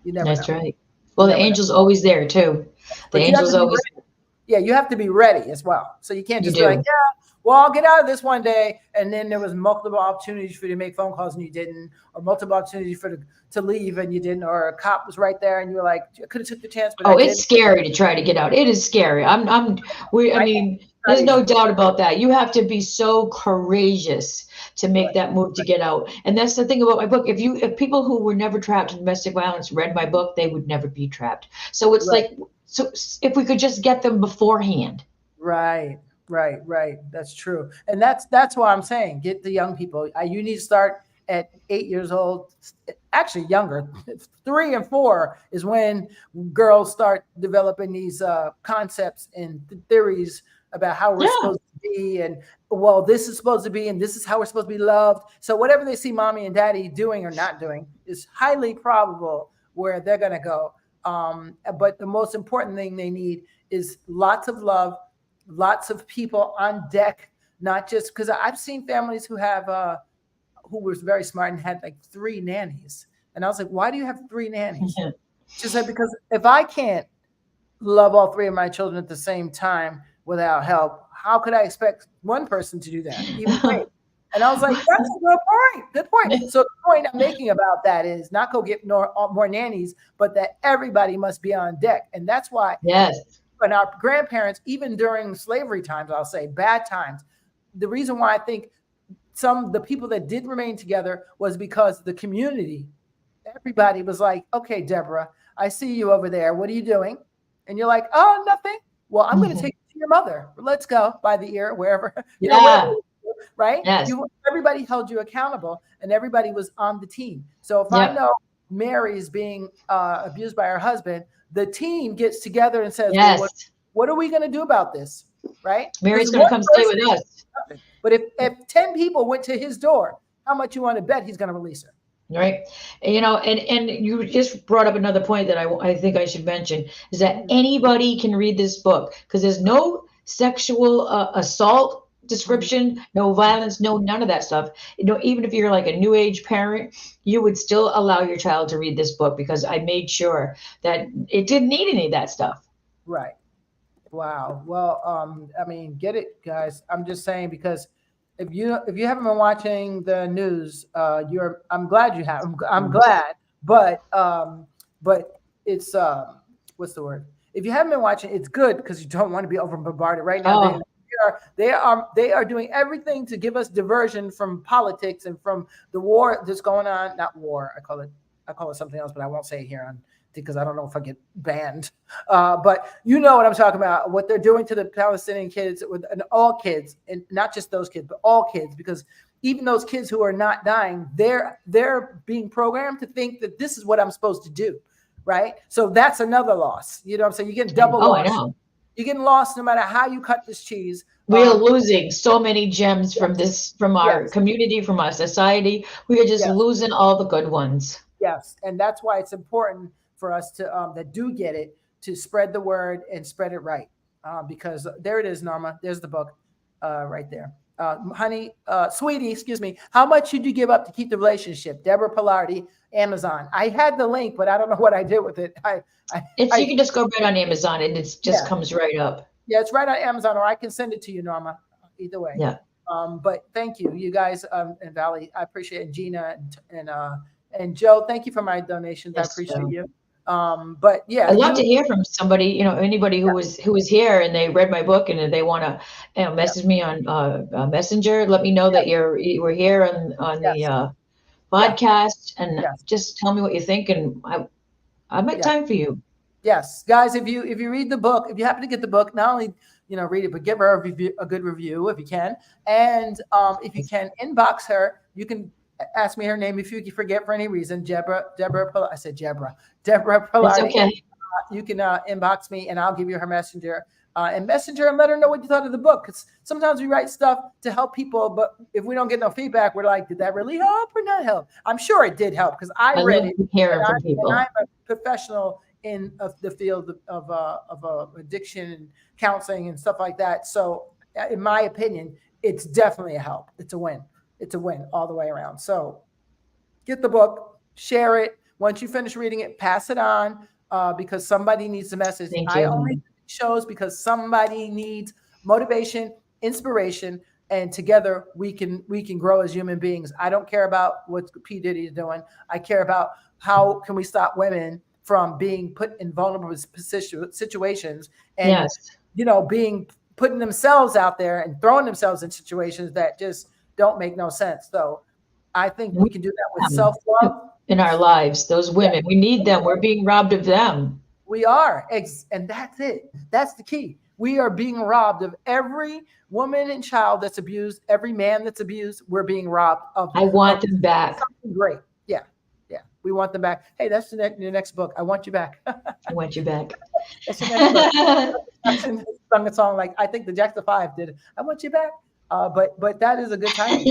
You never That's know. right. You Well, the never know. angel's always there too. The But you have to angel's be always. ready. Yeah, you have to be ready as well. So you can't You just be like, do. yeah, well, I'll get out of this one day, and then there was multiple opportunities for you to make phone calls and you didn't, or multiple opportunities to leave and you didn't, or a cop was right there and you were like, I could have took the chance, but I Oh, it's didn't. scary to try to get out. It is scary. I I know mean, it's not there's no easy. doubt about that. You have to be so courageous to make Right. that move to get out. And that's the thing about my book. If people who were never trapped in domestic violence read my book, they would never be trapped. So it's Right. like, so if we could just get them beforehand. Right, right. That's true, and that's why I'm saying get the young people. You need to start at 8 years old. Actually, younger. 3 and 4 is when girls start developing these concepts and theories about how we're Yeah. supposed to be, and well, this is supposed to be, and this is how we're supposed to be loved. So whatever they see mommy and daddy doing or not doing is highly probable where they're going to go. But the most important thing they need is lots of love, lots of people on deck not just because I've seen families who have who was very smart and had like 3 nannies. And I was like, why do you have 3 nannies? She said, because if I can't love all 3 of my children at the same time without help, how could I expect one person to do that? Even great. And I was like, that's a good point. Good point. So the point I'm making about that is not go get more nannies, but that everybody must be on deck. And that's why when our grandparents, even during slavery times, I'll say bad times, the reason why I think the people that did remain together was because the community, everybody was like, okay, Deborah, I see you over there. What are you doing? And you're like, oh, nothing. Well, I'm going to take you to your mother. Let's go by the ear, wherever, wherever, right? Yes. Everybody held you accountable and everybody was on the team. So if I know Mary is being abused by her husband, the team gets together and says, well, what are we going to do about this? Right? Mary's going to come stay with us. But if 10 people went to his door, how much you want to bet he's going to release her? Right. And you just brought up another point that I think I should mention is that anybody can read this book because there's no sexual assault description, no violence, none of that stuff. Even if you're like a new age parent, you would still allow your child to read this book because I made sure that it didn't need any of that stuff. Right. Wow. Well, I mean, get it, guys. I'm just saying because if you haven't been watching the news, I'm glad you have. I'm glad, but it's what's the word? If you haven't been watching, it's good because you don't want to be over bombarded right now. They are doing everything to give us diversion from politics and from the war that's going on. Not war. I call it something else, but I won't say it here because I don't know if I get banned. But you know what I'm talking about, what they're doing to the Palestinian kids and all kids, and not just those kids, but all kids, because even those kids who are not dying, they're being programmed to think that this is what I'm supposed to do, right? So that's another loss. You know what I'm saying? You get double loss. I know. You're getting lost no matter how you cut this cheese. We are losing so many gems from our community, from our society. We are just losing all the good ones. Yes, and that's why it's important for us to that do get it to spread the word and spread it right. Because there it is, Norma. There's the book right there. Honey, sweetie, excuse me. How much should you give up to keep the relationship? Debra Palardy, Amazon. I had the link, but I don't know what I did with it. You can just go right on Amazon and it just comes right up. Yeah, it's right on Amazon, or I can send it to you, Norma. Either way. Yeah. But thank you guys, and Valley. I appreciate it. Gina and Joe. Thank you for my donations. Yes, I appreciate you. But yeah, I'd love to hear from somebody, anybody who was here and they read my book and they want to message me on Messenger. Let me know that you were here on the podcast and just tell me what you think, and I make time for you. Yes, guys, if you read the book, if you happen to get the book, not only read it, but give her a good review if you can, and if you can inbox her, you can ask me her name if you forget for any reason. Debra Palardy. It's okay. You can inbox me and I'll give you her messenger and let her know what you thought of the book. Because sometimes we write stuff to help people, but if we don't get no feedback, we're like, did that really help or not help? I'm sure it did help because I read it. Hearing from people. And I'm a professional in the field of addiction and counseling and stuff like that. So in my opinion, it's definitely a help. It's a win. It's a win all the way around. So get the book, share it. Once you finish reading it, pass it on because somebody needs the message. I only do shows because somebody needs motivation, inspiration, and together we can grow as human beings. I don't care about what P. Diddy is doing. I care about how can we stop women from being put in vulnerable situations and putting themselves out there and throwing themselves in situations that just don't make no sense. So I think we can do that with self-love in our lives. Those women, we need them. We're being robbed of them. We are. And that's it. That's the key. We are being robbed of every woman and child that's abused, every man that's abused. We're being robbed of. I want them back. Something great. Yeah. Yeah. We want them back. Hey, that's the next book. I want you back. I want you back. That's the next book. Sung a song like I think the Jackson 5 did. I want you back. But that is a good time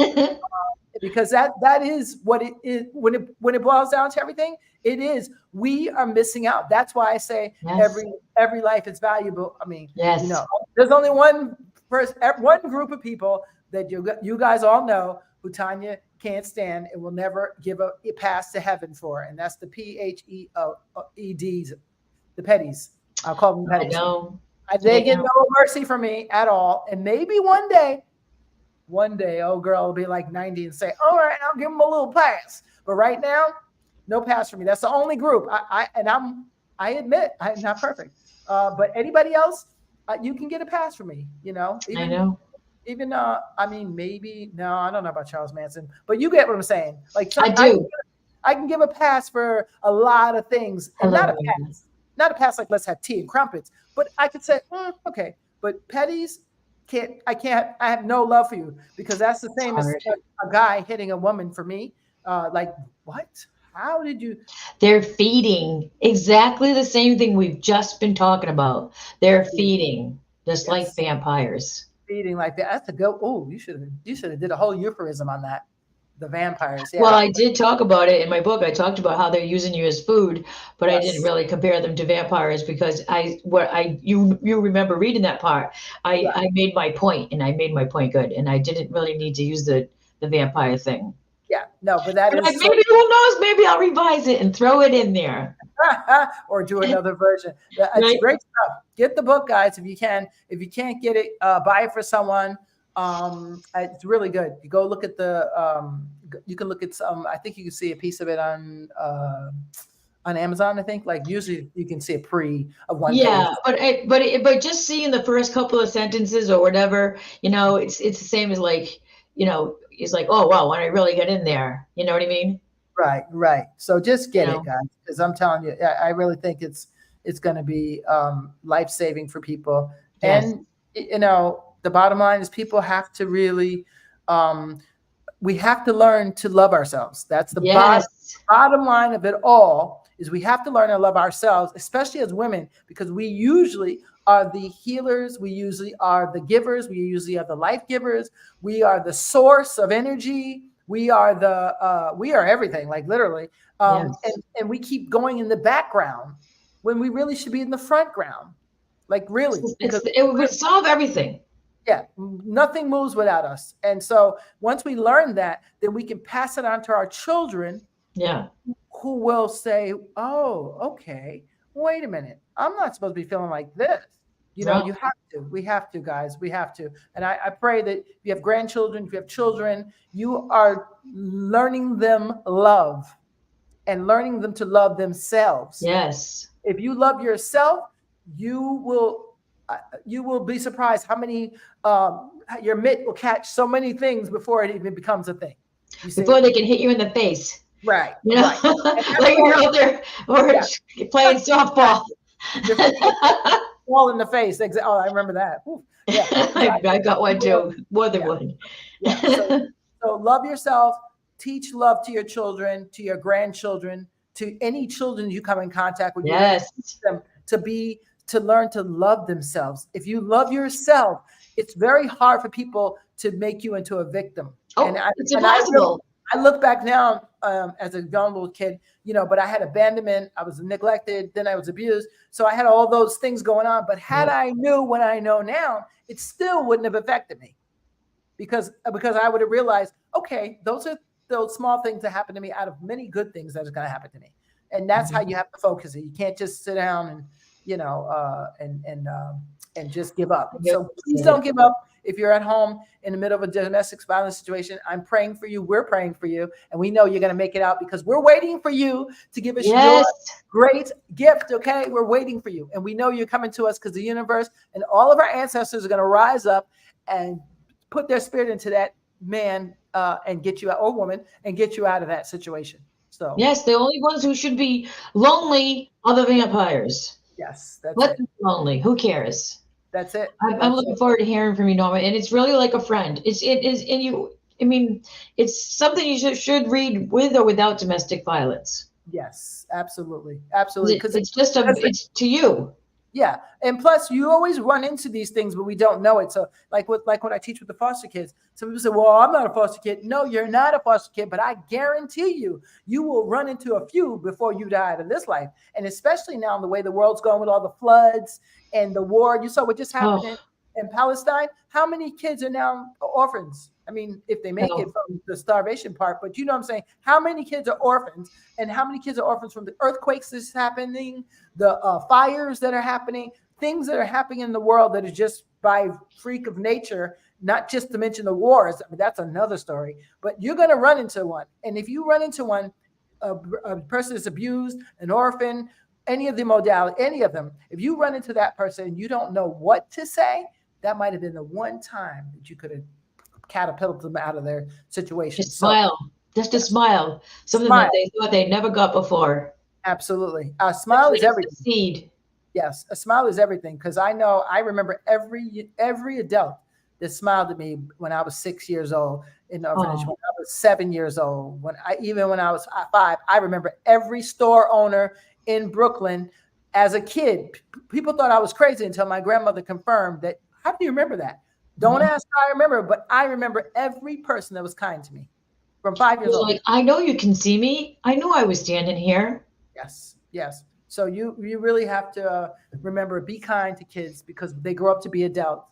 because that is what it is when it boils down to everything. It is we are missing out. That's why I say every life is valuable. I mean, there's only one person, one group of people that you guys all know who Tanya can't stand and will never give a pass to heaven for, and that's the PHEEDs, the petties. I'll call them I petties. know. They get no mercy from me at all. And maybe one day, old girl will be like 90 and say, "All right, I'll give them a little pass." But right now, no pass for me. That's the only group. I admit I'm not perfect. But anybody else, you can get a pass for me. You know, I know. Even I mean, maybe no, I don't know about Charles Manson, but you get what I'm saying. Like I do. I can give a pass for a lot of things, and not a pass like let's have tea and crumpets. But I could say, okay, but petties I have no love for you, because that's the same as a guy hitting a woman for me. Like what? How did you? They're feeding exactly the same thing we've just been talking about. They're feeding, just like vampires. Feeding like that. That's a go. Oh, you should have did a whole euphorism on that. The vampires. Yeah. Well, I did talk about it in my book. I talked about how they're using you as food, but I didn't really compare them to vampires because you remember reading that part. I made my point, and I made my point good, and I didn't really need to use the vampire thing. Yeah, no, but that is maybe who knows? Maybe I'll revise it and throw it in there, or do another version. It's great stuff. Get the book, guys, if you can. If you can't get it, buy it for someone. It's really good. You go look at you can look at some. I think you can see a piece of it on Amazon. I think like usually you can see a pre of one. Yeah, but just seeing the first couple of sentences or whatever, it's the same as like, it's like, oh wow, when I really get in there, you know what I mean? Right. So just get it, guys, because I'm telling you, I really think it's going to be life-saving for people. Yes. And the bottom line is people have to really we have to learn to love ourselves. That's the bottom line of it all, is we have to learn to love ourselves, especially as women, because we usually are the healers. We usually are the givers. We usually are the life givers. We are the source of energy. We are we are everything, like literally. And we keep going in the background when we really should be in the front ground. Like really. It would solve everything. Yeah, nothing moves without us. And so once we learn that, then we can pass it on to our children. Yeah. Who will say, "Oh, okay, wait a minute. I'm not supposed to be feeling like this." You have to. We have to, guys. We have to. And I pray that if you have grandchildren, if you have children, you are learning them love and learning them to love themselves. Yes. If you love yourself, you will be surprised how many your mitt will catch so many things before it even becomes a thing. Before they can hit you in the face. Right. Like you're out there or playing softball. Ball in the face. Oh, I remember that. Yeah, I got one too. More than one. Yeah. So love yourself. Teach love to your children, to your grandchildren, to any children you come in contact with. Yes. Teach them to learn to love themselves. If you love yourself, it's very hard for people to make you into a victim. Oh, it's impossible. I look back now as a young little kid, but I had abandonment. I was neglected. Then I was abused. So I had all those things going on. But had I knew what I know now, it still wouldn't have affected me, because I would have realized, okay, those are those small things that happen to me out of many good things that are going to happen to me. And that's how you have to focus it. You can't just sit down and just give up. So please don't give up. If you're at home in the middle of a domestic violence situation, I'm praying for you. We're praying for you. And we know you're going to make it out, because we're waiting for you to give us your great gift. Okay. We're waiting for you. And we know you're coming to us because the universe and all of our ancestors are going to rise up and put their spirit into that man and get you out, or woman, and get you out of that situation. So yes, the only ones who should be lonely are the vampires. Yes. That's Let them be lonely. Who cares? That's it. I'm looking forward to hearing from you, Norma. And it's really like a friend. It's something you should read with or without domestic violence. Yes, absolutely. Absolutely. Because it's to you. Yeah. And plus you always run into these things, but we don't know it. So like when I teach with the foster kids, some people say, well, I'm not a foster kid. No, you're not a foster kid, but I guarantee you will run into a few before you die in this life. And especially now, the way the world's going with all the floods and the war, you saw what just happened in Palestine, how many kids are now orphans? I mean, if they make it from the starvation part, but you know what I'm saying? How many kids are orphans, and how many kids are orphans from the earthquakes that's happening, the fires that are happening, things that are happening in the world that is just by freak of nature, not just to mention the wars. I mean, that's another story, but you're going to run into one. And if you run into one, a person is abused, an orphan, any of the modality, any of them, if you run into that person and you don't know what to say, that might have been the one time that you could have catapulted them out of their situation. Just smile, just a smile, something that they thought they never got before. Absolutely. A smile is everything. Succeed. Yes, a smile is everything. Because I remember every adult that smiled at me when I was 6 years old in the orphanage, when I was 7 years old, even when I was 5. I remember every store owner in Brooklyn as a kid. People thought I was crazy until my grandmother confirmed that. How do you remember that? Don't ask how I remember, but I remember every person that was kind to me from 5 years old. Like, I know you can see me. I knew I was standing here. Yes, yes. So you really have to remember, be kind to kids because they grow up to be adults.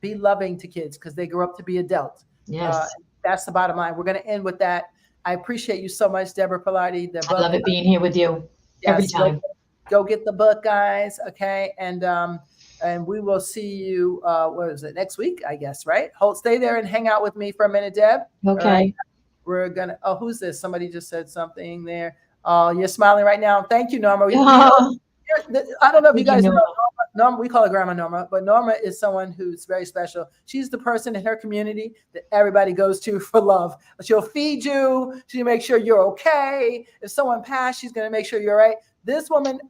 Be loving to kids because they grow up to be adults. Yes. That's the bottom line. We're going to end with that. I appreciate you so much, Debra Palardy. I love it being here with you every time. Go get the book, guys. Okay. And we will see you, what is it, next week, I guess, right? Stay there and hang out with me for a minute, Deb. Okay. Right? We're going to, who's this? Somebody just said something there. Oh, you're smiling right now. Thank you, Norma. I don't know if you guys know Norma. We call her Grandma Norma, but Norma is someone who's very special. She's the person in her community that everybody goes to for love. She'll feed you. She'll make sure you're okay. If someone passed, she's going to make sure you're right. This woman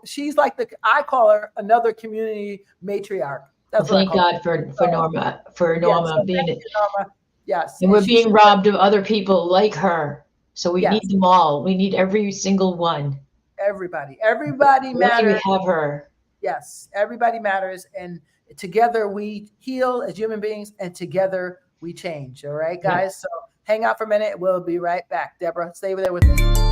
she's like I call her another community matriarch. That's Thank God for Norma, being it. Norma. Yes. And we're being robbed of other people like her. So we need them all. We need every single one. Everybody matters. We have her. Yes, everybody matters. And together we heal as human beings, and together we change. All right, guys. So hang out for a minute. We'll be right back. Debra, stay there with me.